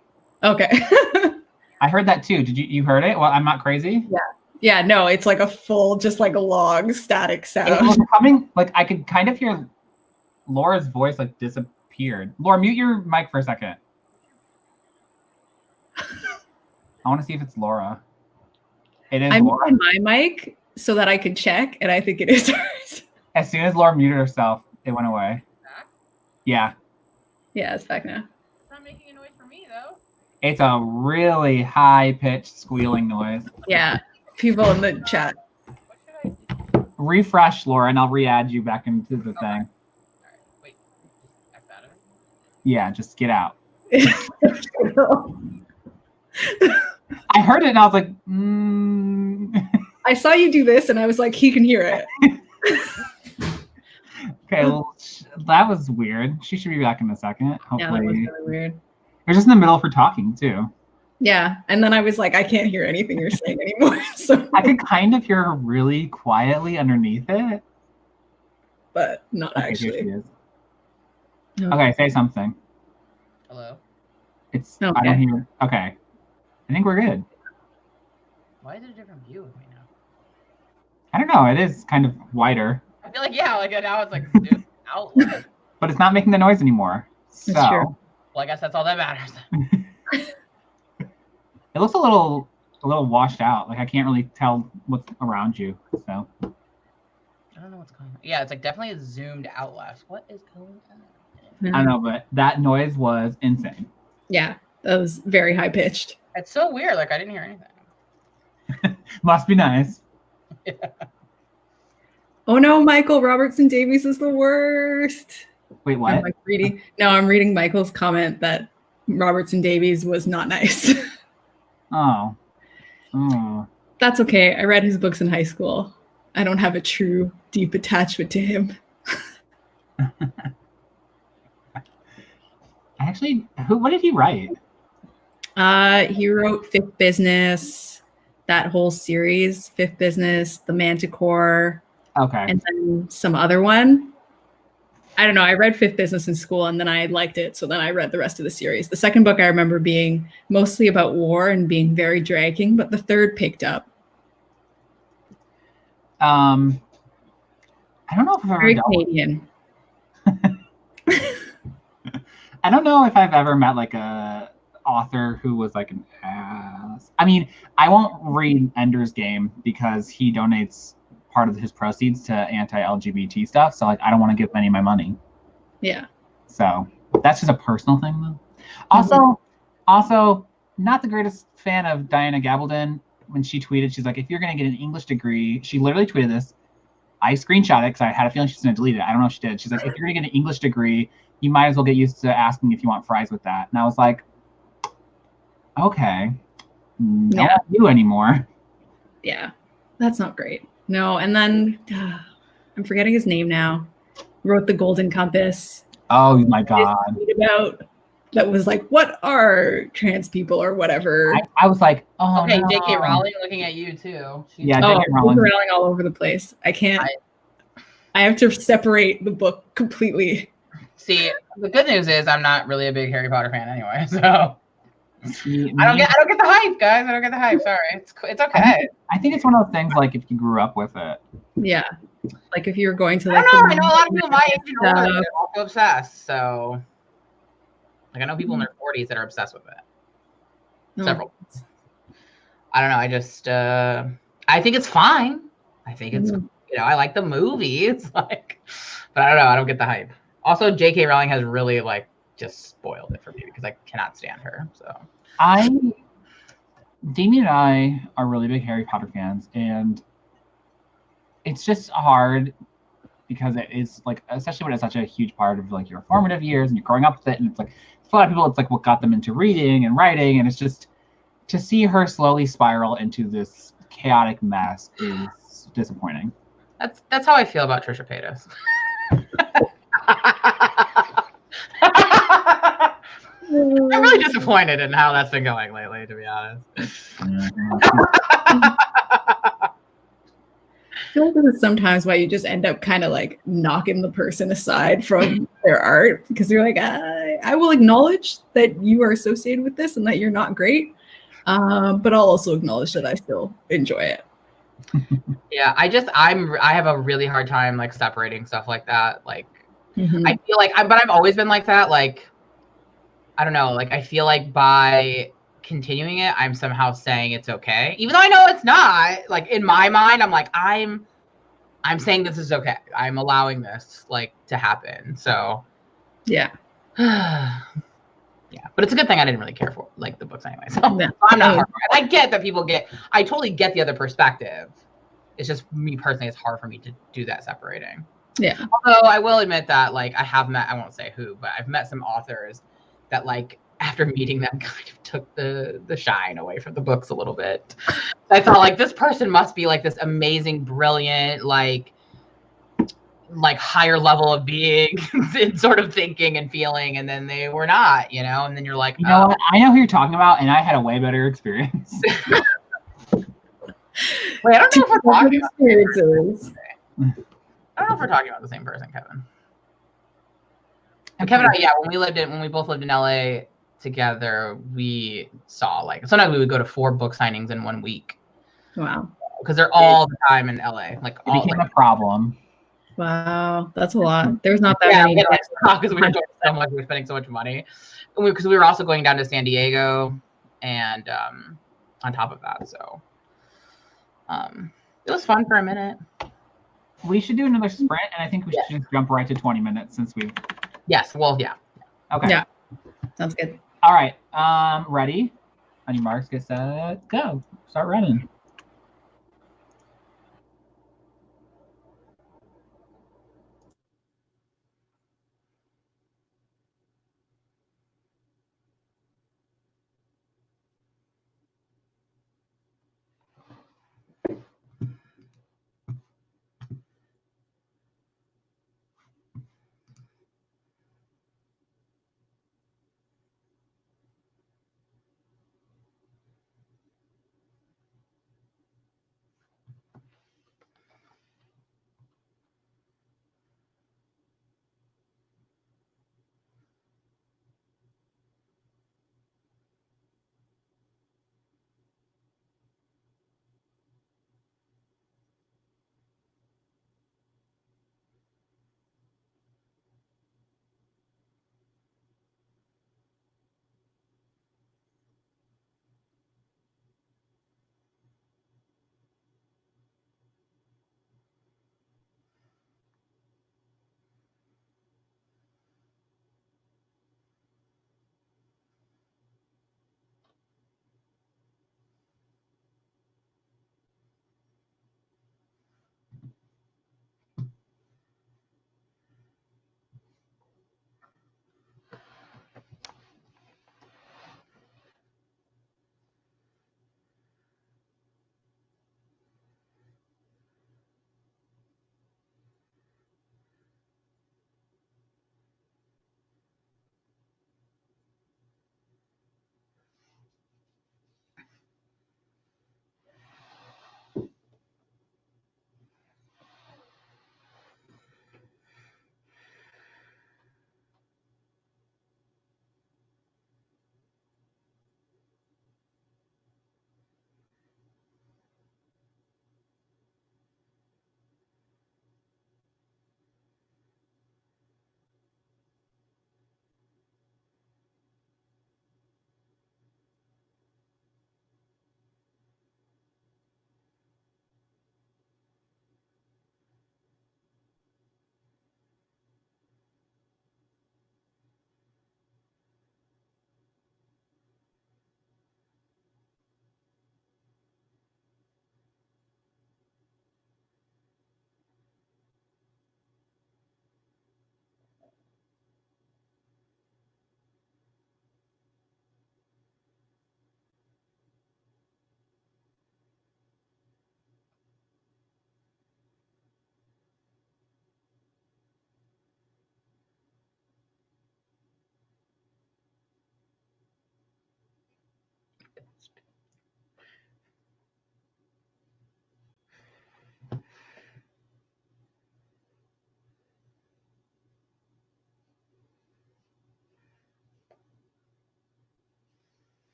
Okay. I heard that too. Did you heard it? Well, I'm not crazy. Yeah. Yeah, no, it's like a full, just like a log static sound. It was coming, I could kind of hear Laura's voice disappeared. Laura, mute your mic for a second. I want to see if it's Laura. It is. I'm Laura. On my mic so that I could check, and I think it is hers. As soon as Laura muted herself, it went away. Back? Yeah. Yeah, it's back now. It's not making a noise for me though. It's a really high-pitched squealing noise. Yeah. People in the chat. What should I do? Refresh, Laura, and I'll re-add you back into the thing. All right. Wait. X out of it? Yeah, just get out. I heard it and I was like, I saw you do this and I was like, he can hear it. Okay, well, that was weird. She should be back in a second. Hopefully. Yeah, that was really weird. It was just in the middle of her talking, too. Yeah, and then I was like, I can't hear anything you're saying anymore. So I could kind of hear her really quietly underneath it. But not actually. Here she is. No. Okay, say something. Hello? It's okay. I don't hear. Okay. I think we're good. Why is it a different view of me now? I don't know. It is kind of wider. I feel like, now it's like outlet. But it's not making the noise anymore. So. That's true. Well, I guess that's all that matters. It looks a little washed out. I can't really tell what's around you. So. I don't know what's going on. Yeah, it's definitely zoomed out less. What is going on? I don't know, but that noise was insane. Yeah, that was very high pitched. It's so weird. I didn't hear anything. Must be nice. Yeah. Oh no, Michael Robertson Davies is the worst. Wait, what? I'm reading Michael's comment that Robertson Davies was not nice. Oh. That's okay. I read his books in high school. I don't have a true deep attachment to him. Actually, what did he write? He wrote Fifth Business, that whole series, Fifth Business, The Manticore. Okay. And then some other one. I don't know. I read Fifth Business in school and then I liked it. So then I read the rest of the series. The second book I remember being mostly about war and being very dragging, but the third picked up. I don't know if I've very Canadian. I don't know if I've ever met a author who was an ass. I mean, I won't read Ender's Game because he donates part of his proceeds to anti-LGBT stuff. So I don't want to give any of my money. Yeah. So that's just a personal thing though. Also not the greatest fan of Diana Gabaldon when she tweeted, she's like, if you're going to get an English degree, she literally tweeted this. I screenshot it because I had a feeling she's going to delete it. I don't know if she did. She's like, if you're going to get an English degree, you might as well get used to asking if you want fries with that. And I was like, okay, not you anymore. Yeah, that's not great. No, and then I'm forgetting his name now. Wrote The Golden Compass. Oh my God. About that was like, what are trans people or whatever. I was like, oh, okay, no. J.K. Rowling looking at you too. Yeah, J.K. Rowling all over the place. I can't. I have to separate the book completely. See, the good news is I'm not really a big Harry Potter fan anyway, so I don't get the hype, guys. I don't get the hype. Sorry, it's okay. I think it's one of those things like if you grew up with it. Yeah, like if you were going to like. I know a lot of people my age and older are also obsessed. So, like I know people in their 40s that are obsessed with it. Several. I don't know. I just I think it's fine. I think it's I like the movie. It's like, but I don't know. I don't get the hype. Also, J.K. Rowling has really like just spoiled it for me because I cannot stand her. So Damien and I are really big Harry Potter fans, and it's just hard because it is like, especially when it's such a huge part of like your formative years and you're growing up with it, and it's like for a lot of people, it's like what got them into reading and writing, and it's just to see her slowly spiral into this chaotic mess is disappointing. That's how I feel about Trisha Paytas. I'm really disappointed in how that's been going lately, to be honest. I feel like this is sometimes why you just end up kind of like knocking the person aside from their art because you're like, I will acknowledge that you are associated with this and that you're not great, but I'll also acknowledge that I still enjoy it. Yeah, I have a really hard time like separating stuff like that. Like I feel like but I've always been like that. Like I don't know. Like I feel like by continuing it, I'm somehow saying it's okay, even though I know it's not. Like in my mind, I'm like I'm saying this is okay. I'm allowing this like to happen. So yeah. Yeah, but it's a good thing I didn't really care for like the books anyway. So I'm not hard. I get that people I totally get the other perspective. It's just me personally, it's hard for me to do that separating. Yeah. Although I will admit that like I have met, I won't say who, but I've met some authors that like after meeting them kind of took the shine away from the books a little bit. I thought like this person must be like this amazing, brilliant, like higher level of being and sort of thinking and feeling, and then they were not, and then you're like, you know what? I know who you're talking about, and I had a way better experience. Wait, I don't know if we're talking about experiences. I don't know if we're talking about the same person, Kevin. And Kevin, when we both lived in LA together, we saw like sometimes we would go to 4 book signings in 1 week. Wow. Because they're all the time in LA. Like it became a problem. Wow, that's a lot. There's not that many. Because we were doing so much, we were spending so much money. Because we were also going down to San Diego, and on top of that, so it was fun for a minute. We should do another sprint, and I think we should just jump right to 20 minutes since we've. Yes. Well, yeah. Okay. Yeah. Sounds good. All right. Ready? On your marks, get set, go. Start running.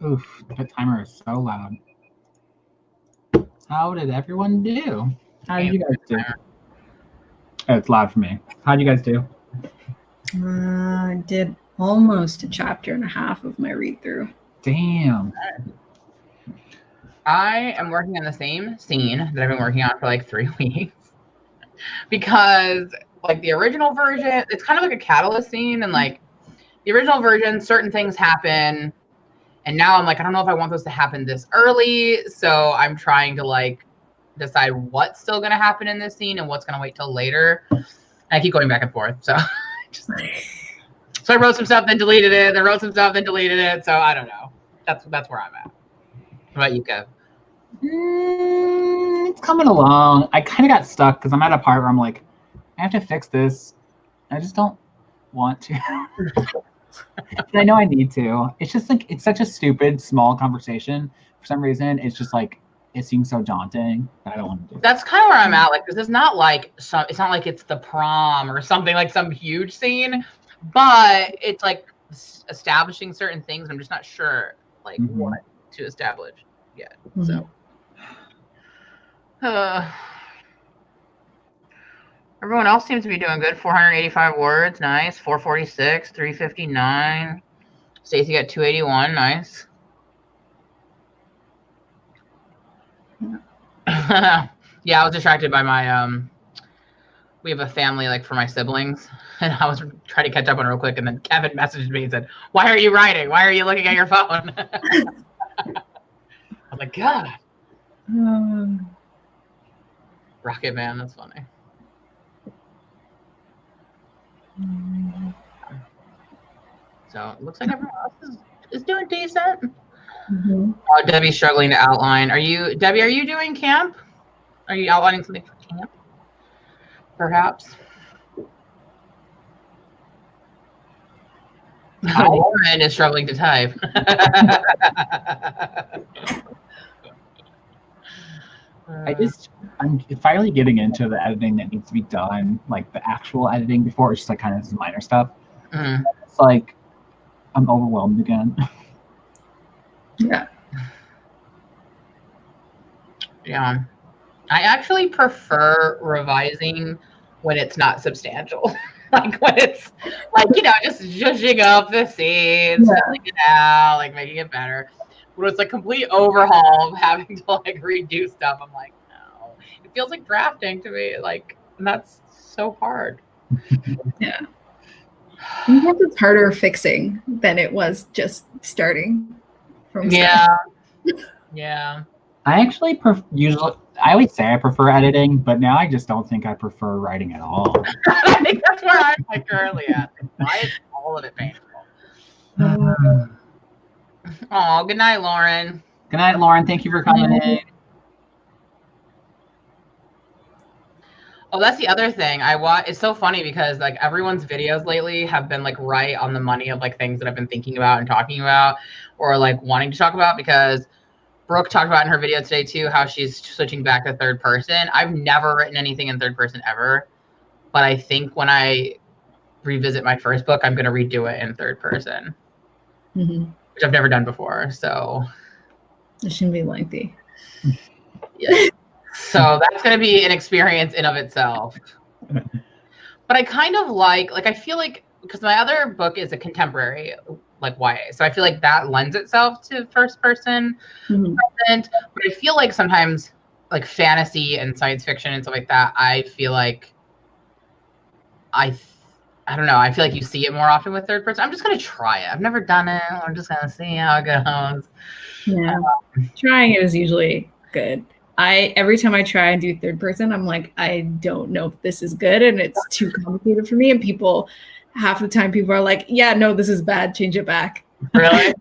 Oof, that timer is so loud. How did everyone do? How did you guys do? Oh, it's loud for me. How did you guys do? I did almost a chapter and a half of my read through. Damn. I am working on the same scene that I've been working on for like 3 weeks because like the original version, it's kind of like a catalyst scene, and like the original version, certain things happen, and now I'm like, I don't know if I want those to happen this early, so I'm trying to like decide what's still going to happen in this scene and what's going to wait till later. And I keep going back and forth, so so I wrote some stuff, then deleted it, then wrote some stuff, then deleted it, so I don't know. That's where I'm at. What about you, Kev? It's coming along. I kind of got stuck because I'm at a part where I'm like, I have to fix this. I just don't want to. But I know I need to. It's just like, it's such a stupid, small conversation. For some reason, it's just like, it seems so daunting. I don't want to do it. That's kind of where I'm at. Like, this is not like it's not like it's the prom or something, like some huge scene, but it's like establishing certain things. I'm just not sure like what to establish yet. So everyone else seems to be doing good. 485 words, nice. 446, 359. Stacey got 281, nice. Yeah, I was distracted by my we have a family like for my siblings, and I was trying to catch up on real quick, and then Kevin messaged me and said, "Why are you writing? Why are you looking at your phone?" I'm like, God. Rocket Man, that's funny. So it looks like everyone else is doing decent. Debbie's struggling to outline. Debbie, are you doing camp? Are you outlining something for camp? Perhaps. Lauren is struggling to type. I'm finally getting into the editing that needs to be done, like the actual editing before it's just like kind of some minor stuff. It's like I'm overwhelmed again. Yeah. Yeah. I actually prefer revising when it's not substantial. Like when it's like, just zhuzhing up the scenes, filling it out, like making it better. When it's like complete overhaul of having to like redo stuff, I'm like, no. It feels like drafting to me. Like, and that's so hard. Yeah. Sometimes it's harder fixing than it was just starting from scratch. Yeah. I actually I always say I prefer editing, but now I just don't think I prefer writing at all. I think that's where I'm like currently at. Why is all of it painful? Oh, good night, Lauren. Good night, Lauren. Thank you for coming in. Oh, that's the other thing. It's so funny because like everyone's videos lately have been like right on the money of like things that I've been thinking about and talking about, or like wanting to talk about, because Brooke talked about in her video today too how she's switching back to third person. I've never written anything in third person ever, but I think when I revisit my first book, I'm going to redo it in third person, which I've never done before. So it shouldn't be lengthy. Yeah. So that's going to be an experience in of itself. But I kind of like I feel like, because my other book is a contemporary like YA, so I feel like that lends itself to first person present. But I feel like sometimes like fantasy and science fiction and stuff like that, I feel like I don't know, I feel like you see it more often with third person. I'm just gonna try it. I've never done it. I'm just gonna see how it goes. Yeah, trying it is usually good. Every time I try and do third person, I'm like, I don't know if this is good, and it's too complicated for me. And half the time people are like, yeah, no, this is bad, change it back. Really?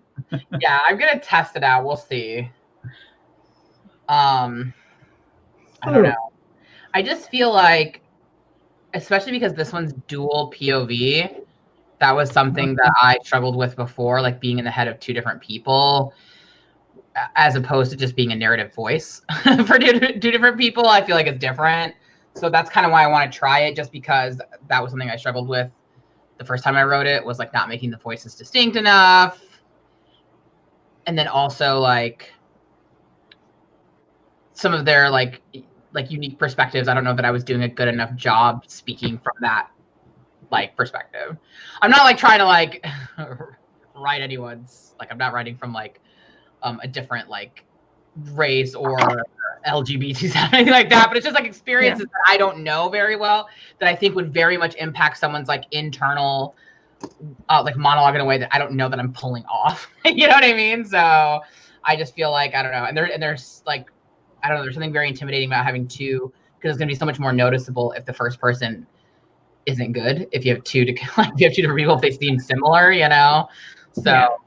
Yeah, I'm gonna test it out. We'll see. I don't know. I just feel like, especially because this one's dual POV, that was something that I struggled with before, like being in the head of two different people, as opposed to just being a narrative voice for two different people. I feel like it's different. So that's kind of why I want to try it, just because that was something I struggled with the first time I wrote it, was like not making the voices distinct enough. and then also like some of their like unique perspectives. I don't know that I was doing a good enough job speaking from that like perspective. I'm not like trying to like write anyone's, like I'm not writing from like a different like race or LGBT anything like that, but it's just like experiences that I don't know very well that I think would very much impact someone's like internal like monologue in a way that I don't know that I'm pulling off. You know what I mean? So I just feel like I don't know, and there's like I don't know, there's something very intimidating about having two, because it's gonna be so much more noticeable if the first person isn't good. If you have two to like, if you have two different people, if they seem similar, you know. So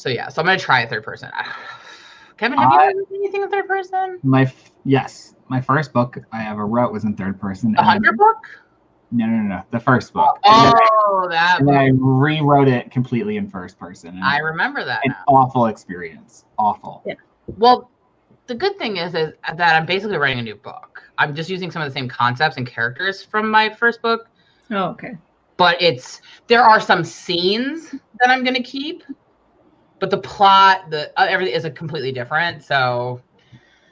yeah, so I'm gonna try a third person. Kevin, have you ever written anything in third person? Yes, my first book I ever wrote was in third person. The Hunter book? No, the first book. That. And I rewrote it completely in first person. And I remember that. An awful experience. Awful. Yeah. Well, the good thing is that I'm basically writing a new book. I'm just using some of the same concepts and characters from my first book. Oh, okay. But there are some scenes that I'm gonna keep, but the plot, everything is completely different. So,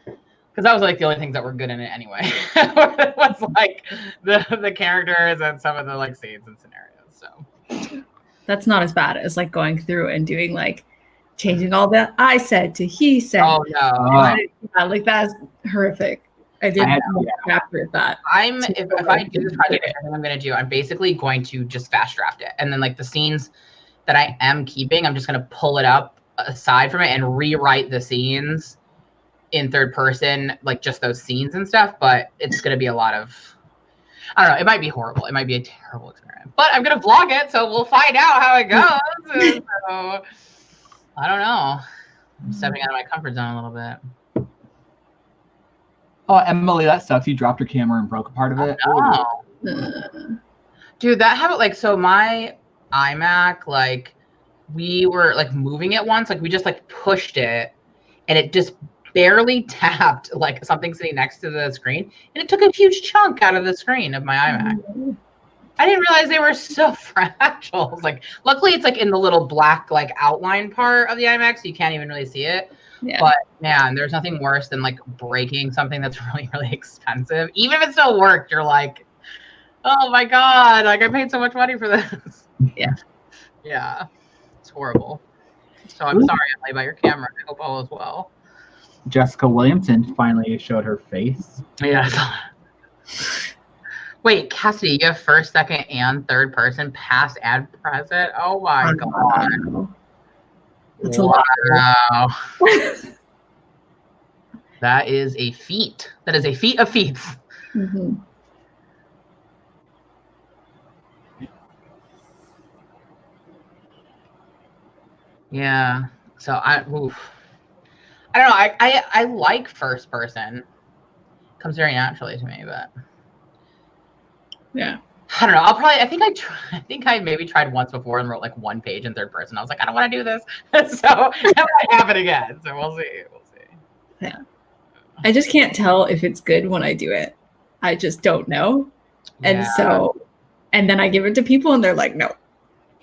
because that was like the only things that were good in it anyway. It was like the characters and some of the like scenes and scenarios. So that's not as bad as like going through and doing like changing all the I said to he said. Oh no! Like that's horrific. I didn't capture that. If I do this project, everything I'm gonna do, I'm basically going to just fast draft it, and then like the scenes that I am keeping, I'm just gonna pull it up aside from it and rewrite the scenes in third person, like just those scenes and stuff. But it's gonna be a lot of, I don't know. It might be horrible. It might be a terrible experience. But I'm gonna vlog it, so we'll find out how it goes. So I don't know. I'm stepping out of my comfort zone a little bit. Oh, Emily, that sucks. You dropped your camera and broke a part of it. Oh, dude, that happened. Like, so my iMac, like, we were like moving it once. Like, we just like pushed it, and it just barely tapped like something sitting next to the screen, and it took a huge chunk out of the screen of my iMac. I didn't realize they were so fragile. Like, luckily, it's like in the little black like outline part of the iMac, so you can't even really see it. Yeah. But man, there's nothing worse than like breaking something that's really, really expensive. Even if it still worked, you're like, oh my God, like I paid so much money for this. Yeah. Yeah. It's horrible. So I'm sorry, Emily, about your camera. I hope all is well. Jessica Williamson finally showed her face. Yeah. Wait, Cassidy, you have first, second, and third person, past and present? Oh my God. That's a lot. Wow. That is a feat. That is a feat of feats. Mm-hmm. Yeah. So I don't know. I like first person. Comes very naturally to me, but yeah. I don't know. I think I maybe tried once before and wrote like one page in third person. I was like, I don't want to do this. So that might happen again. So we'll see. Yeah. I just can't tell if it's good when I do it. I just don't know. Yeah. And then I give it to people and they're like, no.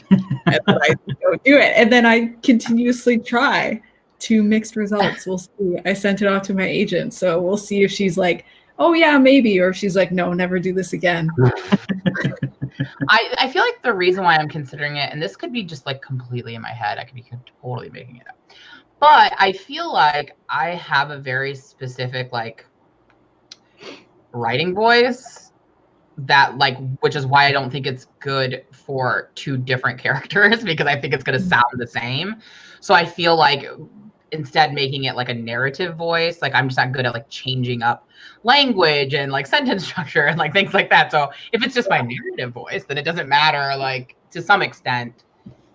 And then I don't do it. And then I continuously try to mixed results. We'll see. I sent it off to my agent. So we'll see if she's like, oh yeah, maybe. Or if she's like, no, never do this again. I feel like the reason why I'm considering it, and this could be just like completely in my head, I could be totally making it up. But I feel like I have a very specific like writing voice that like, which is why I don't think it's good for two different characters, because I think it's going to sound the same. So I feel like instead making it like a narrative voice, like I'm just not good at like changing up language and like sentence structure and like things like that. So if it's just my narrative voice, then it doesn't matter, like to some extent,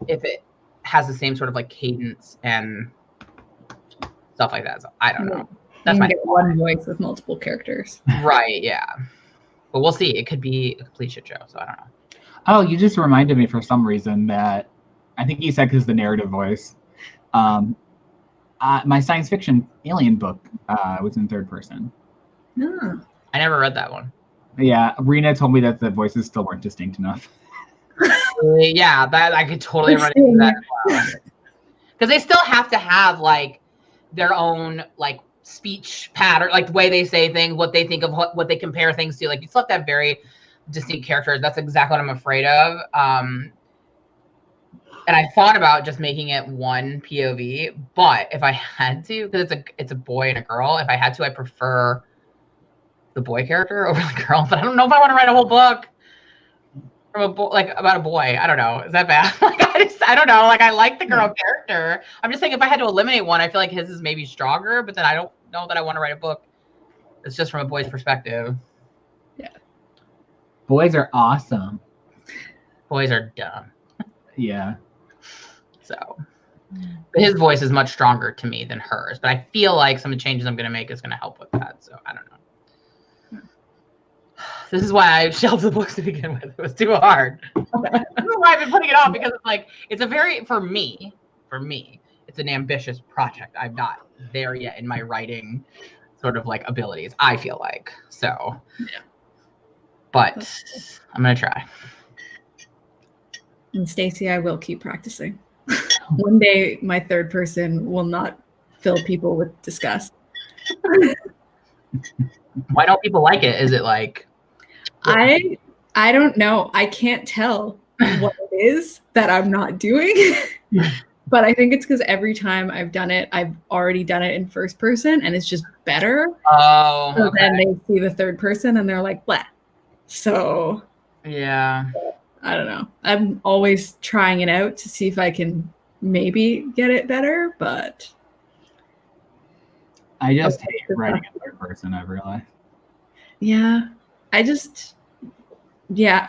if it has the same sort of like cadence and stuff like that. So I don't know. That's my one voice with multiple characters. Right. Yeah. But we'll see. It could be a complete shit show. So I don't know. Oh, you just reminded me for some reason that I think you said because the narrative voice. My science fiction alien book was in third person. Oh. I never read that one. Yeah, Rena told me that the voices still weren't distinct enough. Yeah, that I could totally run into that as well. because they still have to have like their own like speech pattern, like the way they say things, what they think of, what they compare things to. Like you still have to have very distinct characters. That's exactly what I'm afraid of. And I thought about just making it one POV, but if I had to, because it's a boy and a girl, if I had to, I prefer the boy character over the girl. But I don't know if I want to write a whole book from a boy, like about a boy. I don't know. Is that bad? Like I don't know. Like I like the girl character. I'm just saying if I had to eliminate one, I feel like his is maybe stronger. But then I don't know that I want to write a book. It's just from a boy's perspective. Yeah. Boys are awesome. Boys are dumb. Yeah. So, but his voice is much stronger to me than hers. But I feel like some of the changes I'm going to make is going to help with that. So I don't know. This is why I shelved the books to begin with. It was too hard. This is why I've been putting it off, because it's like it's a very for me, it's an ambitious project. I'm not there yet in my writing sort of like abilities. I feel like so. Yeah. But I'm gonna try. And Stacey, I will keep practicing. One day, my third person will not fill people with disgust. Why don't people like it? Is it like I don't know. I can't tell what it is that I'm not doing. But I think it's because every time I've done it, I've already done it in first person, and it's just better. Oh, so okay. Then they see the third person and they're like, blah. So yeah. I don't know. I'm always trying it out to see if I can maybe get it better, but I just hate writing in third person, I've realized. Yeah. I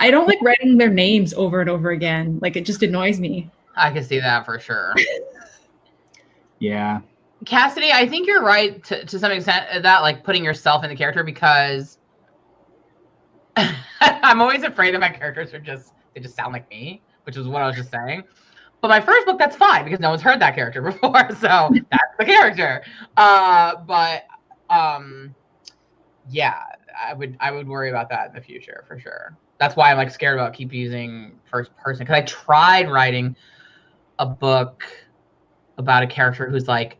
don't like writing their names over and over again. Like it just annoys me. I can see that for sure. Yeah. Cassidy, I think you're right to some extent that like putting yourself in the character, because I'm always afraid that my characters they just sound like me, which is what I was just saying. But my first book, that's fine because no one's heard that character before, so that's the character. Yeah, I would worry about that in the future for sure. That's why I'm like scared about keep using first person, because I tried writing a book about a character who's like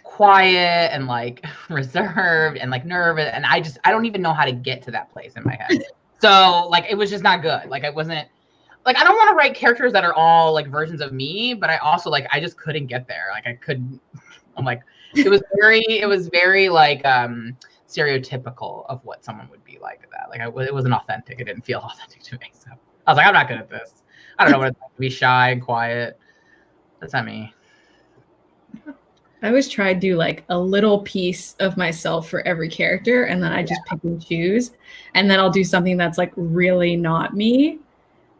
quiet and like reserved and like nervous, and I don't even know how to get to that place in my head. So like it was just not good. Like I wasn't like, I don't want to write characters that are all like versions of me, but I also like I just couldn't get there. Like I couldn't. I'm like it was very like stereotypical of what someone would be like that. Like it wasn't authentic. It didn't feel authentic to me. So I was like, I'm not good at this. I don't know what it's like to be shy and quiet. That's not me. I always try to do like a little piece of myself for every character, and then I just pick and choose. And then I'll do something that's like really not me.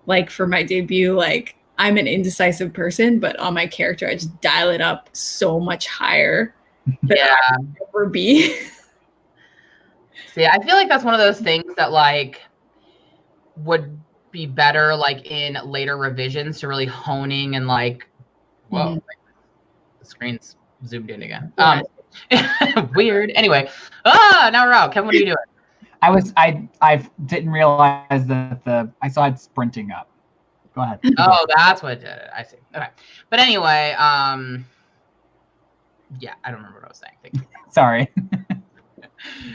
Like for my debut, like I'm an indecisive person, but on my character, I just dial it up so much higher than I would ever be. See, I feel like that's one of those things that like would be better like in later revisions to really honing and like, whoa, like, the screen's zoomed in again. Weird. Anyway, now we're out. Kevin, what are you doing? I didn't realize that I saw it sprinting up. Go ahead. Oh, that's what did it. I see. Okay. But anyway, yeah, I don't remember what I was saying. Thank you. Sorry.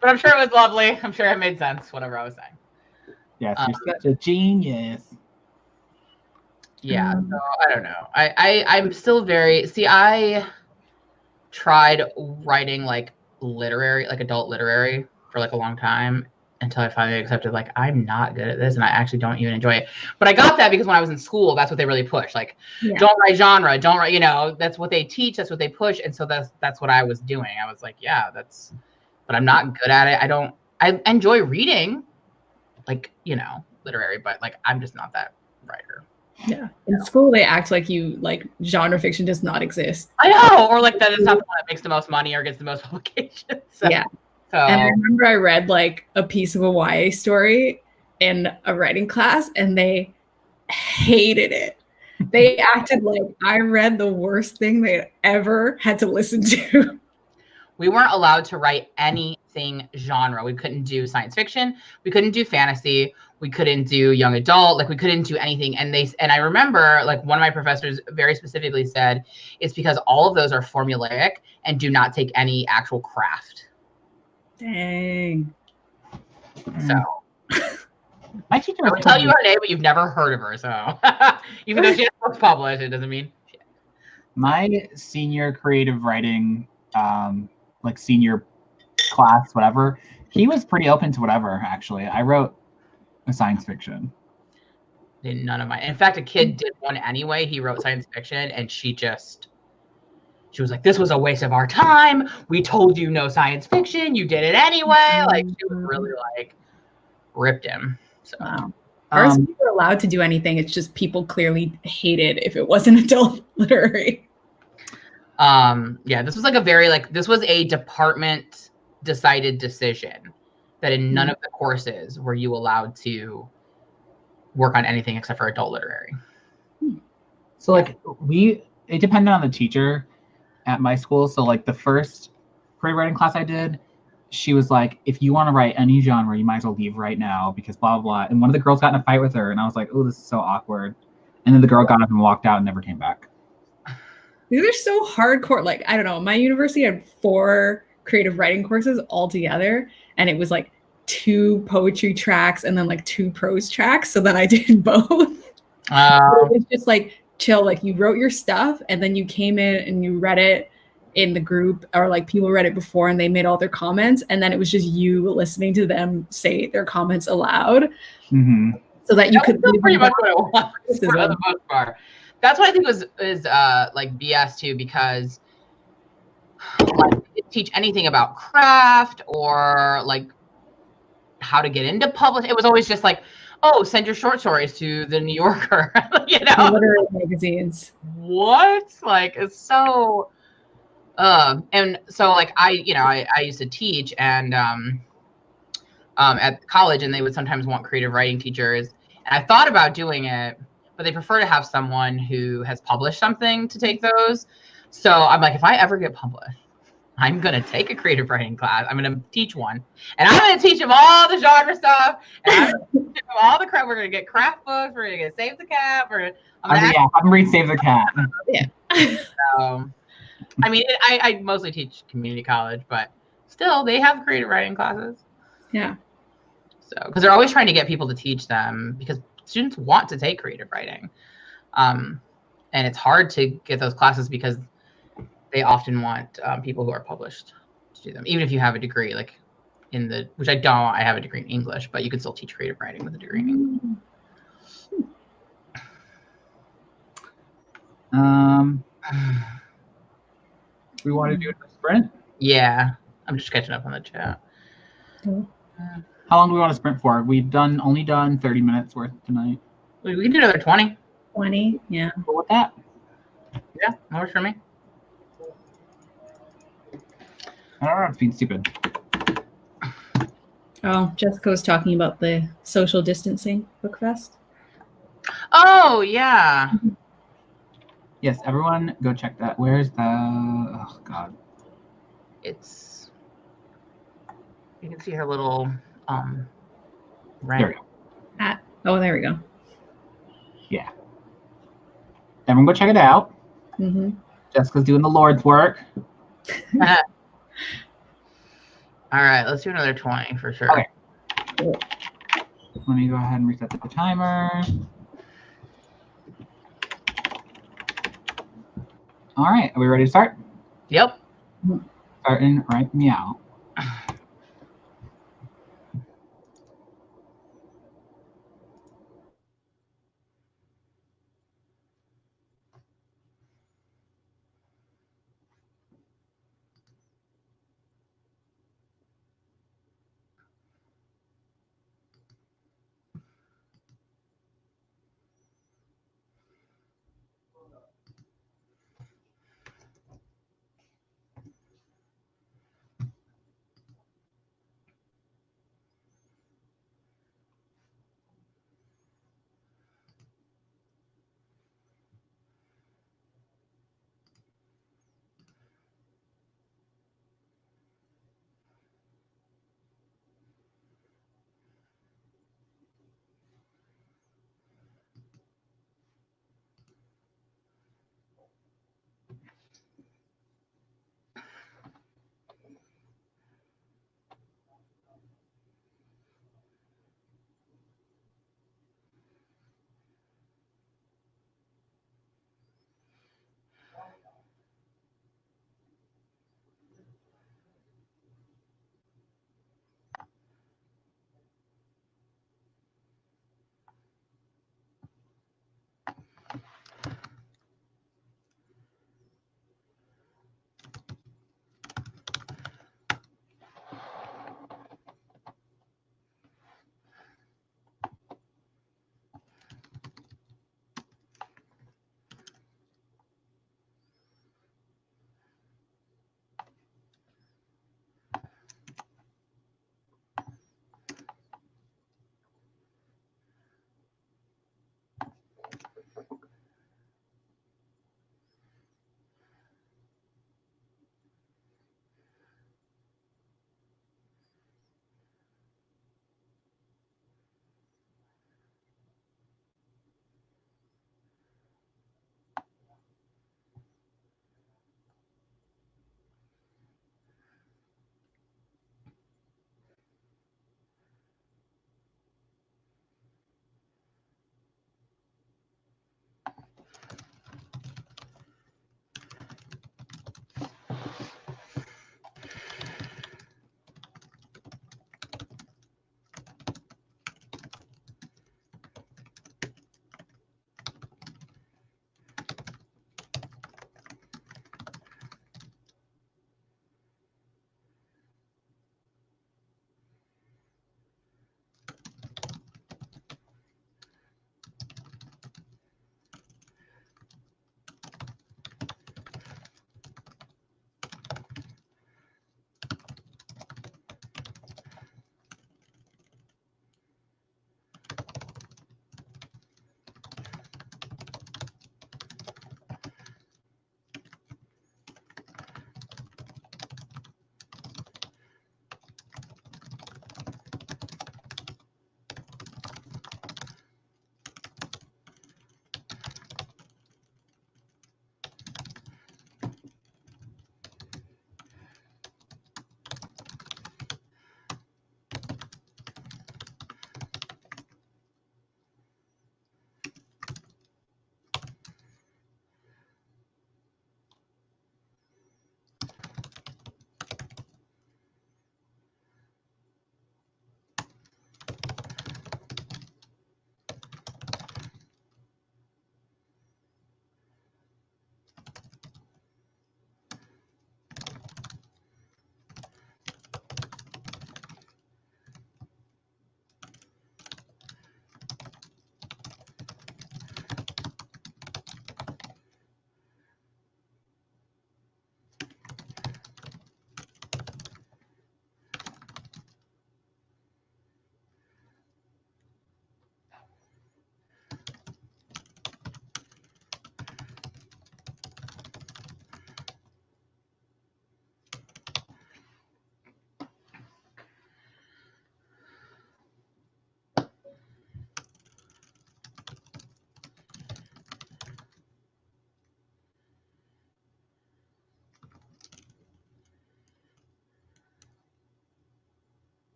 But I'm sure it was lovely. I'm sure it made sense, whatever I was saying. Yes, you're such a genius. Yeah, so I don't know. I'm still I tried writing like literary, like adult literary for like a long time until I finally accepted like I'm not good at this and I actually don't even enjoy it. But I got that because when I was in school, that's what they really push. Like don't write genre, don't write, that's what they teach, that's what they push. And so that's what I was doing. I was like, yeah, but I'm not good at it. I enjoy reading like, literary, but like I'm just not that writer. Yeah. In school, they act like genre fiction does not exist. I know. Or like that is not the one that makes the most money or gets the most publications. So, yeah. And I remember I read like a piece of a YA story in a writing class and they hated it. They acted like I read the worst thing they ever had to listen to. We weren't allowed to write anything anything genre. We couldn't do science fiction. We couldn't do fantasy. We couldn't do young adult. Like we couldn't do anything. And I remember like one of my professors very specifically said, it's because all of those are formulaic and do not take any actual craft. Dang. So my teacher I would tell you her name, but you've never heard of her. So even though she has books published, it doesn't mean shit. My senior creative writing, like senior class, whatever, he was pretty open to whatever, actually. I wrote a science fiction. None of my. In fact, a kid did one anyway. He wrote science fiction, and she was like, "This was a waste of our time. We told you no science fiction. You did it anyway." Like she was really like ripped him. So. Wow. Ours, we were allowed to do anything. It's just people clearly hated if it wasn't adult literary. Yeah, this was like this was a department decided decision that in none of the courses were you allowed to work on anything except for adult literary. So like it depended on the teacher at my school. So like the first creative writing class I did, she was like, if you want to write any genre, you might as well leave right now because blah, blah, blah. And one of the girls got in a fight with her. And I was like, oh, this is so awkward. And then the girl got up and walked out and never came back. These are so hardcore. Like, I don't know. My university had 4 creative writing courses all together. And it was like 2 poetry tracks and then like 2 prose tracks. So then I did both. It was just like chill. Like you wrote your stuff and then you came in and you read it in the group, or like people read it before and they made all their comments, and then it was just you listening to them say their comments aloud, so that you could pretty much what it was for the most part. That's what I think is like BS too, because like teach anything about craft or like how to get into publish. It was always just like, oh, send your short stories to the New Yorker, you know, literary magazines. What? Like it's so. And so like I used to teach and at college, and they would sometimes want creative writing teachers. And I thought about doing it, but they prefer to have someone who has published something to take those. So I'm like, if I ever get published, I'm going to take a creative writing class. I'm going to teach one. And I'm going to teach them all the genre stuff. And I'm going to teach them all the crap. We're going to get craft books. We're going to get Save the Cat. I'm read Save the Cat. Yeah. So, I mean, I mostly teach community college, but still, they have creative writing classes. Yeah. So, because they're always trying to get people to teach them, because students want to take creative writing, and it's hard to get those classes because they often want people who are published to do them, even if you have a degree, like which I don't. I have a degree in English, but you can still teach creative writing with a degree in English. We want to do a sprint? Yeah, I'm just catching up on the chat. How long do we want to sprint for? We've only done 30 minutes worth tonight. We can do another 20. 20, yeah. What with that? Yeah, that works for me. I don't know, it's being stupid. Oh, Jessica was talking about the social distancing book fest. Oh, yeah. Yes, everyone go check that. Where's the... Oh, God. You can see her little There we go. There we go. Yeah. Everyone go check it out. Jessica's doing the Lord's work. All right, let's do another 20 for sure. Okay. Let me go ahead and reset the timer. All right, are we ready to start? Yep. Starting right meow.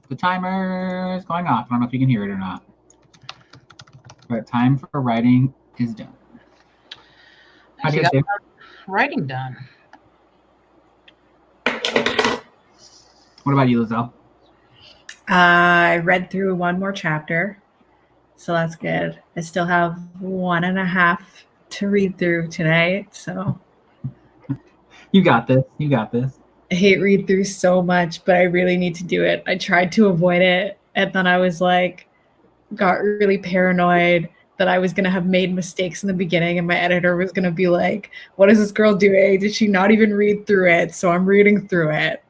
The timer is going off. I don't know if you can hear it or not. But time for writing is done. How do you do? Writing done. What about you, Liselle? I read through one more chapter, so that's good. I still have 1.5 to read through tonight, so. You got this. You got this. I hate read through so much, but I really need to do it. I tried to avoid it, and then I was like, got really paranoid that I was going to have made mistakes in the beginning, and my editor was going to be like, what is this girl doing? Did she not even read through it? So I'm reading through it.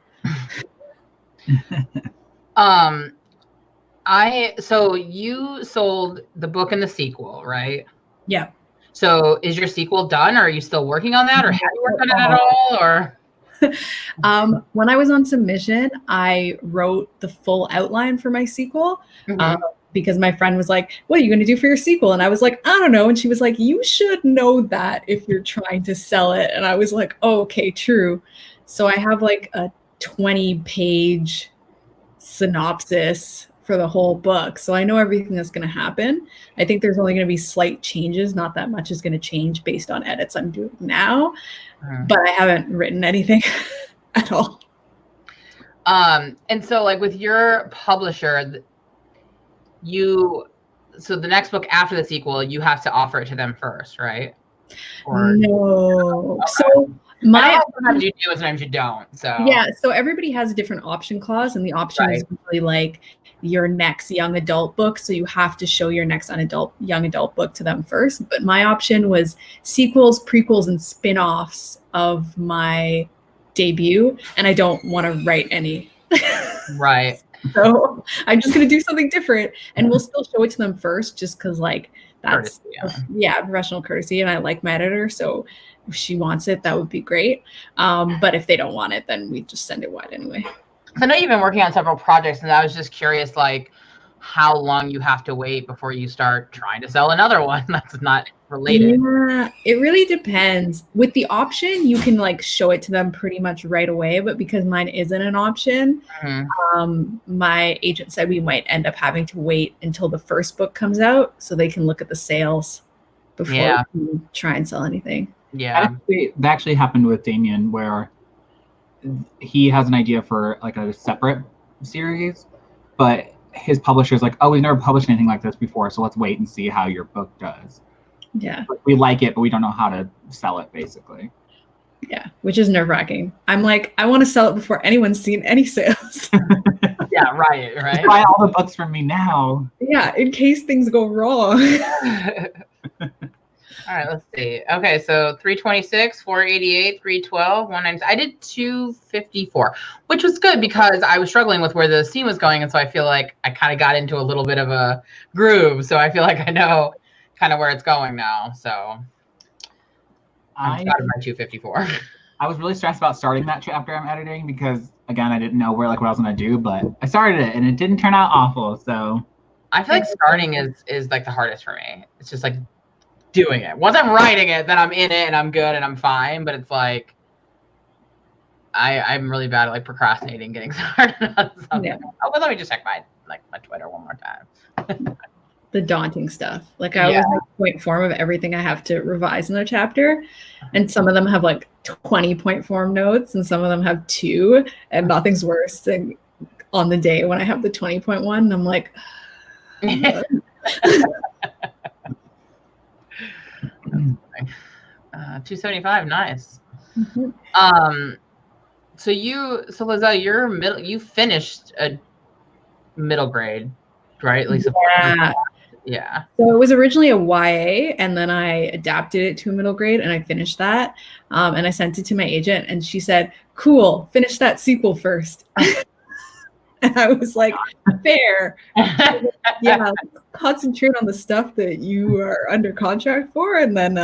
So you sold the book and the sequel, right? Yeah. So is your sequel done, or are you still working on that, or have you worked on it at all, or? When I was on submission, I wrote the full outline for my sequel. Because my friend was like, what are you going to do for your sequel? And I was like, I don't know. And she was like, you should know that if you're trying to sell it. And I was like, oh, okay, true. So I have like a 20-page synopsis for the whole book. So I know everything that's going to happen. I think there's only going to be slight changes. Not that much is going to change based on edits I'm doing now. But I haven't written anything at all. And so like with your publisher, so the next book after the sequel, you have to offer it to them first, right? Or no. Okay. So sometimes you do and sometimes you don't. So yeah, so everybody has a different option clause, and the option is usually like your next young adult book. So you have to show your next young adult book to them first. But my option was sequels, prequels, and spin-offs of my debut, and I don't want to write any. Right. So I'm just going to do something different, and we'll still show it to them first just because like that's professional courtesy, and I like my editor, so if she wants it, that would be great. But if they don't want it, then we just send it wide anyway. I know you've been working on several projects, and I was just curious like how long you have to wait before you start trying to sell another one that's not related. Yeah, it really depends. With the option, you can like show it to them pretty much right away, but because mine isn't an option, my agent said we might end up having to wait until the first book comes out so they can look at the sales before we can try and sell anything. Yeah. That actually happened with Damien, where he has an idea for like a separate series, but his publisher's like, oh, we've never published anything like this before, so let's wait and see how your book does. Yeah. We like it, but we don't know how to sell it, basically. Yeah, which is nerve-wracking. I'm like, I want to sell it before anyone's seen any sales. Yeah, right. Buy all the books from me now. Yeah, in case things go wrong. All right, let's see. Okay, so 326, 488, 312, 190. I did 254, which was good because I was struggling with where the scene was going, and so I feel like I kind of got into a little bit of a groove. So I feel like I know kind of where it's going now. So I'm proud of my 254. I was really stressed about starting that chapter I'm editing because, again, I didn't know what I was gonna do, but I started it and it didn't turn out awful. So I feel like starting is like the hardest for me. It's just like doing it. Once I'm writing it, then I'm in it and I'm good and I'm fine. But it's like I'm really bad at like procrastinating getting started on something. Yeah. Oh, but let me just check my Twitter one more time. The daunting stuff. Like I always make point form of everything I have to revise in a chapter, and some of them have like 20 point form notes, and some of them have 2. And nothing's worse than on the day when I have the 20.1, and I'm like. 275, nice. Mm-hmm. So Liselle, you finished a middle grade, right? At least yeah. So it was originally a YA, and then I adapted it to a middle grade, and I finished that. And I sent it to my agent, and she said, "Cool, finish that sequel first." And I was like, fair. Yeah, concentrate on the stuff that you are under contract for, and then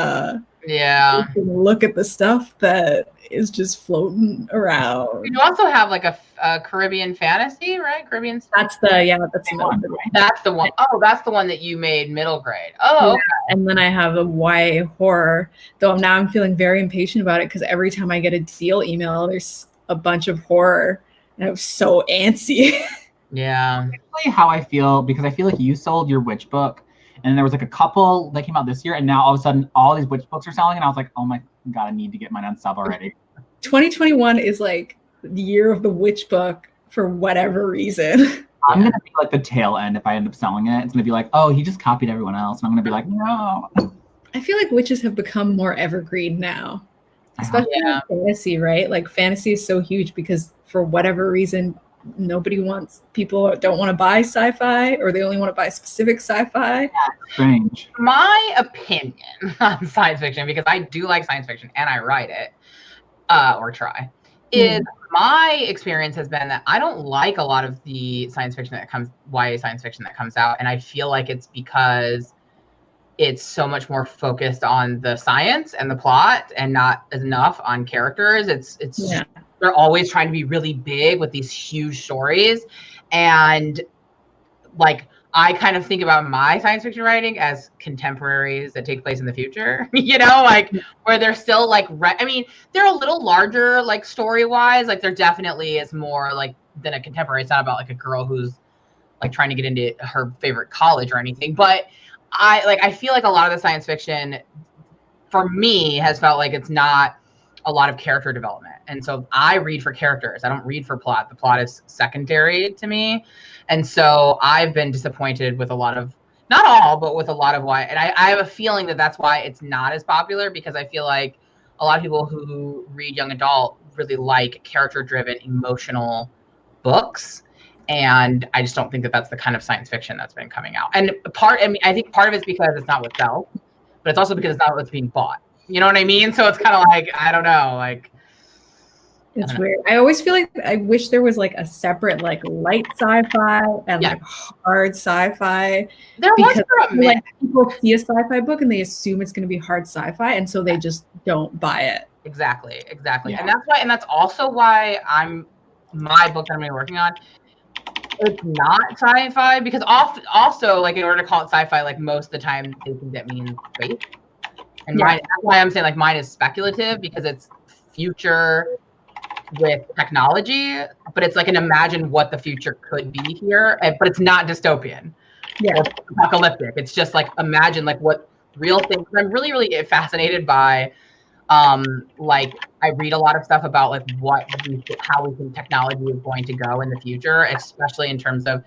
look at the stuff that is just floating around. You also have like a Caribbean fantasy, right? Caribbean. That's the one. That's the one. Oh, that's the one that you made middle grade. Oh, okay. And then I have a YA horror. Though now I'm feeling very impatient about it because every time I get a deal email, there's a bunch of horror. And I was so antsy. Yeah. That's how I feel, because I feel like you sold your witch book, and there was like a couple that came out this year, and now all of a sudden all these witch books are selling, and I was like, oh my god, I need to get mine on sub already. 2021 is like the year of the witch book for whatever reason. I'm gonna be like the tail end if I end up selling it. It's gonna be like, oh, he just copied everyone else, and I'm gonna be like, no. I feel like witches have become more evergreen now, especially in fantasy, right? Like fantasy is so huge because for whatever reason, people don't want to buy sci-fi, or they only want to buy specific sci-fi. That's strange. My opinion on science fiction, because I do like science fiction and I write it, or try, is my experience has been that I don't like a lot of the YA science fiction that comes out. And I feel like it's because it's so much more focused on the science and the plot and not enough on characters. They're always trying to be really big with these huge stories. And like, I kind of think about my science fiction writing as contemporaries that take place in the future, like where they're still like, they're a little larger, like story wise, like there definitely is more like than a contemporary. It's not about like a girl who's like trying to get into her favorite college or anything. But I feel like a lot of the science fiction for me has felt like it's not a lot of character development. And so I read for characters. I don't read for plot. The plot is secondary to me. And so I've been disappointed with a lot of, not all, but with a lot of why. And I have a feeling that that's why it's not as popular, because I feel like a lot of people who read young adult really like character-driven, emotional books. And I just don't think that that's the kind of science fiction that's been coming out. And I think part of it's because it's not what's sells, but it's also because it's not what's being bought. You know what I mean? So it's kind of like, I don't know, like. It's weird. I always feel like I wish there was like a separate like light sci-fi and like hard sci-fi. There was for a minute. Like people see a sci-fi book and they assume it's going to be hard sci-fi, and so they just don't buy it. Exactly. Yeah. And that's also why my book that I'm working on, it's not sci-fi, because also like in order to call it sci-fi, like most of the time they think that means space. And that's why I'm saying like mine is speculative, because it's future with technology, but it's like an imagine what the future could be here, but it's not dystopian or apocalyptic. It's just like imagine like what real things. I'm really, really fascinated by like I read a lot of stuff about like how we think technology is going to go in the future, especially in terms of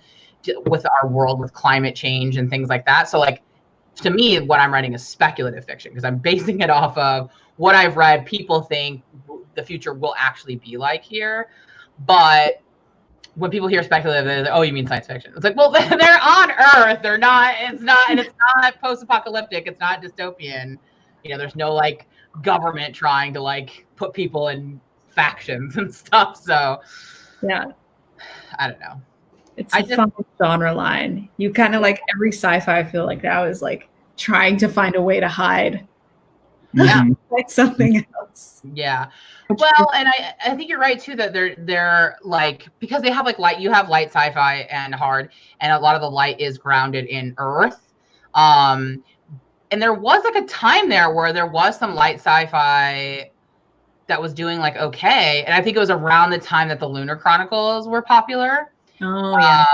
with our world with climate change and things like that. So like to me, what I'm writing is speculative fiction, because I'm basing it off of what I've read. People think the future will actually be like here. But when people hear speculative, they're like, oh, you mean science fiction? It's like, well, they're on Earth. It's not post-apocalyptic. It's not dystopian. You know, there's no like government trying to like put people in factions and stuff. So yeah, I don't know. It's a fun genre line. You kind of like every sci-fi, I feel like now is like trying to find a way to hide like something else. Yeah. Well, and I think you're right too that they're like, because they have like light, you have light sci-fi and hard, and a lot of the light is grounded in Earth. And there was like a time there where there was some light sci-fi that was doing like okay, and I think it was around the time that the Lunar Chronicles were popular. Oh yeah.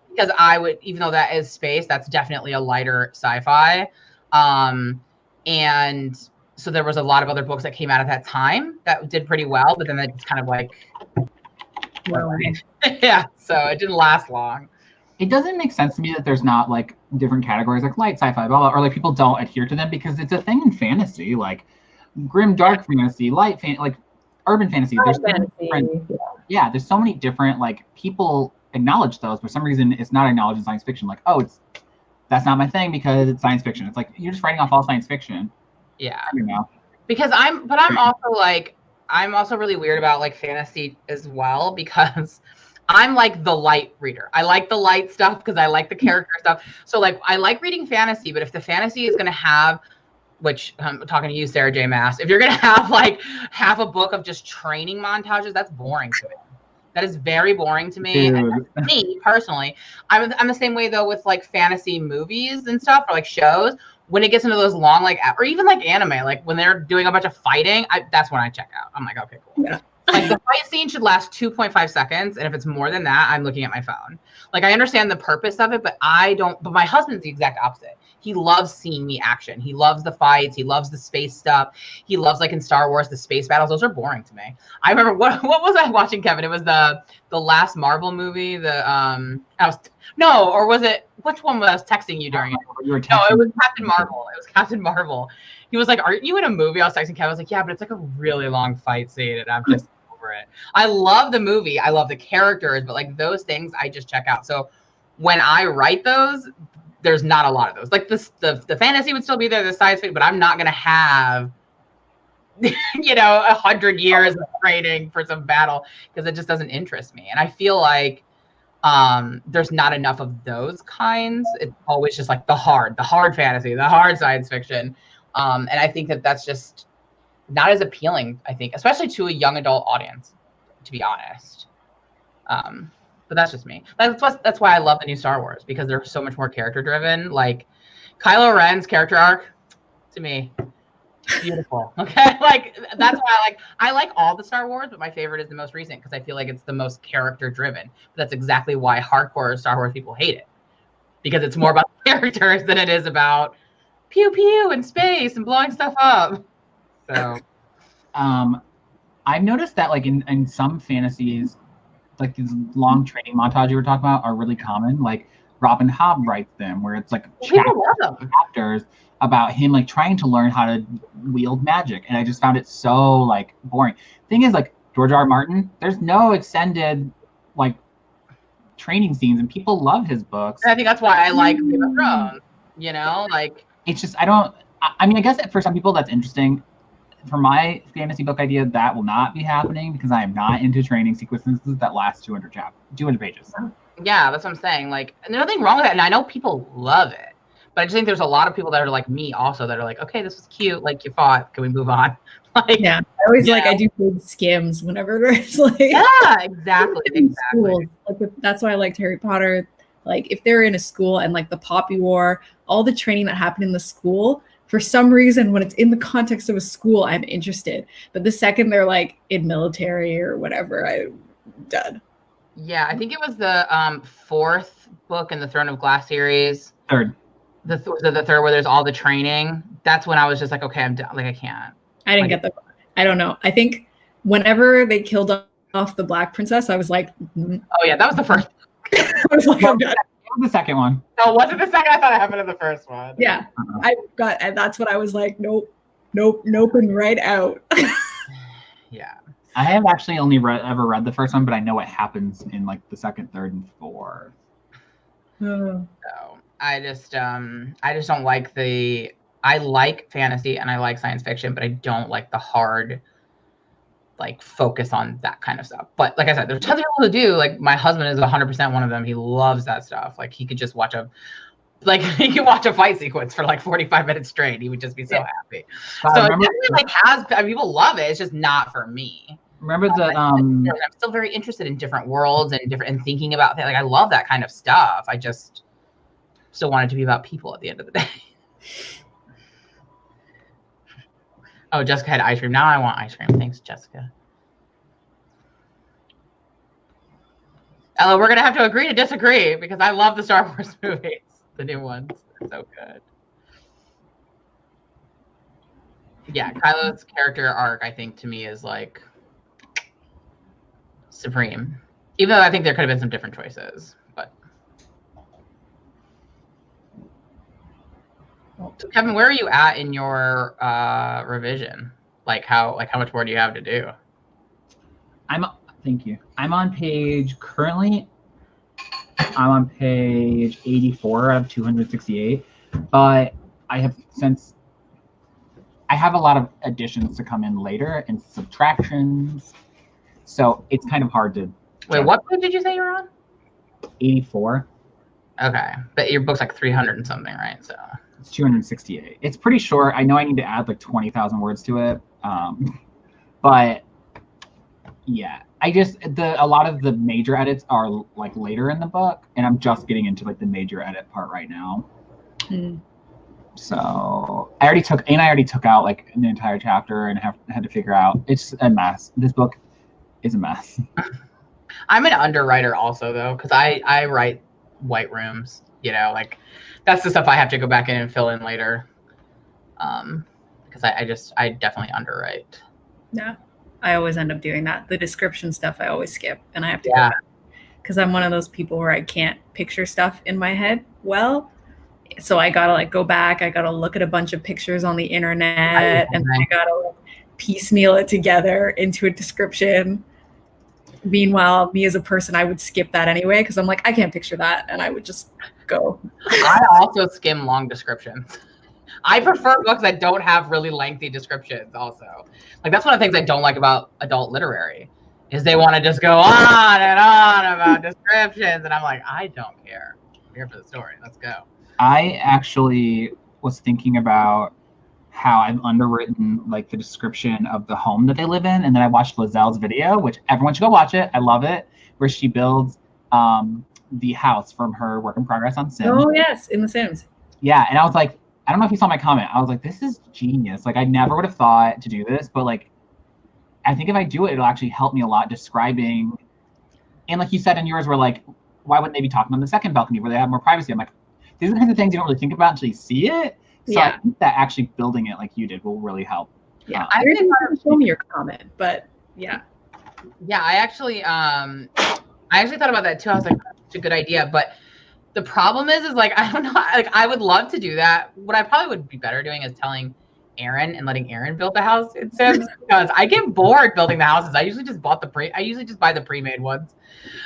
Because I would, even though that is space, that's definitely a lighter sci-fi. And so there was a lot of other books that came out at that time that did pretty well, but then that just kind of like, yeah, so it didn't last long. It doesn't make sense to me that there's not like different categories like light sci-fi, blah, blah, or like people don't adhere to them, because it's a thing in fantasy, like grim dark fantasy, light like urban fantasy. There's there's so many different, like, people acknowledge those, but for some reason it's not acknowledged in science fiction. Like, oh, that's not my thing because it's science fiction. It's like you're just writing off all science fiction. Yeah. You know. Because I'm also really weird about like fantasy as well, because I'm like the light reader. I like the light stuff because I like the character stuff. So like I like reading fantasy, but if the fantasy is going to have, which I'm talking to you, Sarah J. Maas, if you're going to have like half a book of just training montages, that's boring to me. That is very boring to me. And me personally, I'm the same way though with like fantasy movies and stuff, or like shows. When it gets into those long, like, or even like anime, like when they're doing a bunch of fighting, that's when I check out. I'm like, okay, cool. Yeah. Like the fight scene should last 2.5 seconds. And if it's more than that, I'm looking at my phone. Like I understand the purpose of it, but but my husband's the exact opposite. He loves seeing the action. He loves the fights. He loves the space stuff. He loves, like in Star Wars, the space battles. Those are boring to me. I remember, what was I watching, Kevin? It was the last Marvel movie. Or was it, which one was I was texting you during it? No, it was Captain Marvel. It was Captain Marvel. He was like, aren't you in a movie? I was texting Kevin. I was like, yeah, but it's like a really long fight scene, and I'm just over it. I love the movie. I love the characters, but like those things I just check out. So when I write those, there's not a lot of those. Like the fantasy would still be there, the science fiction, but I'm not gonna have 100 years of training for some battle, because it just doesn't interest me. And I feel like there's not enough of those kinds. It's always just like the hard fantasy, the hard science fiction. And I think that's just not as appealing, I think, especially to a young adult audience, to be honest. But that's just me. That's why I love the new Star Wars, because they're so much more character driven. Like Kylo Ren's character arc, to me, beautiful. Okay, like that's why I like all the Star Wars, but my favorite is the most recent, because I feel like it's the most character driven. But that's exactly why hardcore Star Wars people hate it, because it's more about characters than it is about pew pew and space and blowing stuff up. So, I've noticed that like in some fantasies, like these long training montages you were talking about are really common. Like Robin Hobb writes them, where it's like chapters about him like trying to learn how to wield magic, and I just found it so like boring. Thing is, like George R. R. Martin, there's no extended like training scenes, and people love his books. And I think that's why I like Game of Thrones. Like it's just I mean, I guess for some people that's interesting. For my fantasy book idea, that will not be happening, because I am not into training sequences that last 200 pages. Yeah, that's what I'm saying. Like, and there's nothing wrong with that, and I know people love it, but I just think there's a lot of people that are like me also, that are like, okay, this was cute, like you fought, can we move on? Like, yeah, I always I do big skims whenever there's like exactly. Schools. Like that's why I liked Harry Potter. Like if they're in a school and like the Poppy War, all the training that happened in the school. For some reason, when it's in the context of a school, I'm interested. But the second they're like in military or whatever, I'm done. Yeah, I think it was the fourth book in the Throne of Glass series. Third. The third, where there's all the training. That's when I was just like, okay, I'm done. Like I can't. I didn't get I don't know. I think whenever they killed off the Black Princess, I was like, oh yeah, that was the first. I was like, I'm done. The second one. No, was it the second? I thought it happened in the first one. Yeah, and that's what I was like, nope, and right out. Yeah, I have actually only ever read the first one, but I know what happens in like the second, third, and fourth. Oh. So I just don't like the I like fantasy and I like science fiction, but I don't like the hard like focus on that kind of stuff. But like I said, there's tons of people who do. Like my husband is 100% one of them. He loves that stuff. Like he could just watch a fight sequence for like 45 minutes straight. He would just be so happy. So it definitely like people love it. It's just not for me. Remember I'm still very interested in different worlds and thinking about things. Like I love that kind of stuff. I just still want it to be about people at the end of the day. Oh, Jessica had ice cream. Now I want ice cream. Thanks, Jessica. Ella, we're gonna have to agree to disagree because I love the Star Wars movies, the new ones. They're so good. Yeah, Kylo's character arc, I think, to me is like supreme. Even though I think there could have been some different choices, but. So Kevin, where are you at in your revision? Like how much more do you have to do? Thank you. I'm on page 84 out of 268, but I have a lot of additions to come in later and subtractions, so it's kind of hard to. Wait, what page did you say you were on? 84. Okay, but your book's like 300 and something, right? So it's 268. It's pretty short. I know I need to add like 20,000 words to it, but yeah, a lot of the major edits are like later in the book, and I'm just getting into like the major edit part right now. So I already took out like an entire chapter and had to figure out. It's a mess. This book is a mess. I'm an underwriter also though, because I write white rooms. You know, like that's the stuff I have to go back in and fill in later. Because I definitely underwrite. Yeah, I always end up doing that. The description stuff I always skip, and I have to go back because I'm one of those people where I can't picture stuff in my head well. So I gotta like go back. I gotta look at a bunch of pictures on the internet, and I gotta like piecemeal it together into a description. Meanwhile, me as a person, I would skip that anyway because I'm like, I can't picture that, and I would just go. I also skim long descriptions. I prefer books that don't have really lengthy descriptions also. Like that's one of the things I don't like about adult literary is they want to just go on and on about descriptions, and I'm like, I don't care. I'm here for the story. Let's go. I actually was thinking about how I've underwritten like the description of the home that they live in, and then I watched Liselle's video, which everyone should go watch it. I love it, where she builds the house from her work in progress on Sims. Oh yes, in The Sims. Yeah, and I was like, I don't know if you saw my comment. I was like, this is genius. Like I never would have thought to do this, but like I think if I do it, it'll actually help me a lot describing. And like you said in yours, where like, why wouldn't they be talking on the second balcony where they have more privacy? I'm like, these are the kinds of things you don't really think about until you see it. So I think that actually building it like you did will really help. Yeah, I didn't want to show me your comment, but yeah. Yeah, I actually thought about that too. I was like, that's a good idea, but the problem is like I don't know. Like I would love to do that. What I probably would be better doing is telling Aaron and letting Aaron build the house in Sims because I get bored building the houses. I usually just buy the pre-made ones.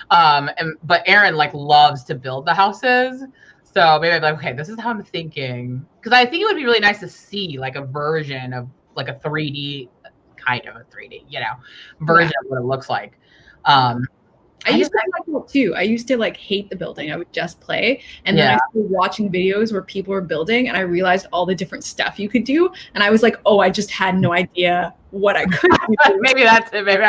But Aaron like loves to build the houses. So maybe I'd be like, okay, this is how I'm thinking. Because I think it would be really nice to see like a version of like a 3D, kind of a 3D, version of what it looks like. I used to like that too. I used to like hate the building. I would just play. And then I started watching videos where people were building and I realized all the different stuff you could do. And I was like, oh, I just had no idea what I could do. Maybe that's it. Maybe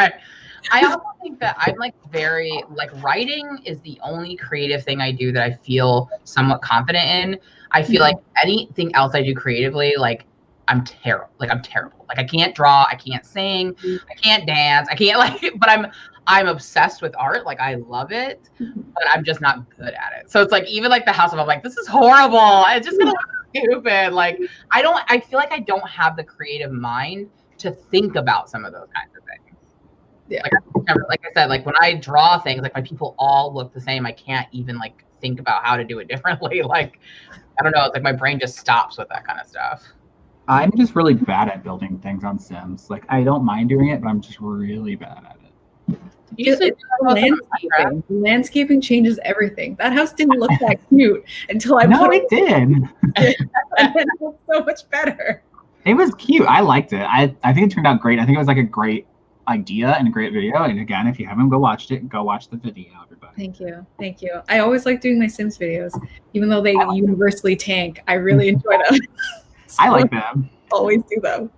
I also think that I'm like very like writing is the only creative thing I do that I feel somewhat confident in. I feel like anything else I do creatively, like I'm terrible. Like I can't draw, I can't sing, I can't dance, I can't but I'm obsessed with art. Like I love it, but I'm just not good at it. So it's like even like the house, I'm like, this is horrible. It's just gonna look stupid. Like I feel like I don't have the creative mind to think about some of those kinds of things. Yeah. Like I said, like when I draw things, like my people all look the same. I can't even like think about how to do it differently. Like, I don't know. It's like my brain just stops with that kind of stuff. I'm just really bad at building things on Sims. Like I don't mind doing it, but I'm just really bad at it. It's landscaping. Landscaping changes everything. That house didn't look that cute until I No, it did. And it looked so much better. It was cute. I liked it. I think it turned out great. I think it was like a great idea and a great video. And again, if you haven't watched it, go watch the video, everybody. Thank you. Thank you. I always like doing my Sims videos, even though they universally tank. I really enjoy them. So I like them. Always do them.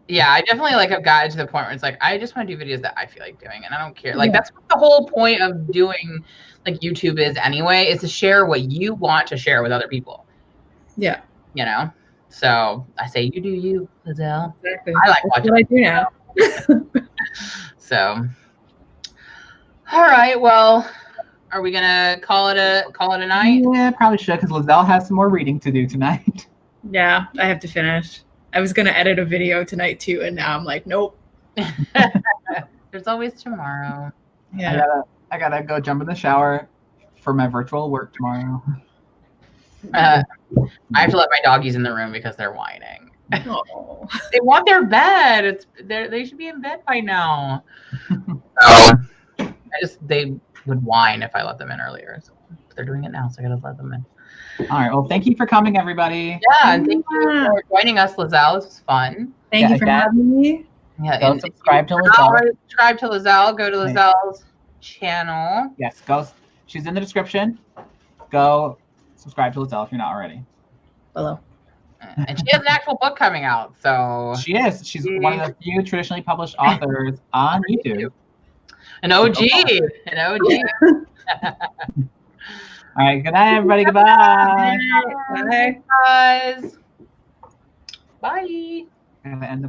Yeah, I definitely like have gotten to the point where it's like I just want to do videos that I feel like doing, and I don't care. Like that's what the whole point of doing like YouTube is anyway, is to share what you want to share with other people. Yeah. You know? So I say you do you, Liselle. Exactly. I like watching. What I do now. So all right, well, are we gonna call it a night? Yeah, probably should, because Liselle has some more reading to do tonight. Yeah, I have to finish. I was gonna edit a video tonight too, and now I'm like, nope. There's always tomorrow. Yeah. I gotta go jump in the shower for my virtual work tomorrow. I have to let my doggies in the room because they're whining. Oh. They want their bed. They should be in bed by now. They would whine if I let them in earlier. So they're doing it now, so I gotta let them in. All right. Well, thank you for coming, everybody. Yeah, and thank you for joining us, Liselle. This was fun. Thank you for having me. Yeah, go and subscribe to Liselle. Subscribe to Liselle. Go to Liselle's channel. Yes, go. She's in the description. Go subscribe to Liselle if you're not already. Hello. And she has an actual book coming out. So she is. She's one of the few traditionally published authors on YouTube. An OG. An OG. All right. Good night, everybody. Goodbye. Bye. Guys. Bye. I'm gonna end the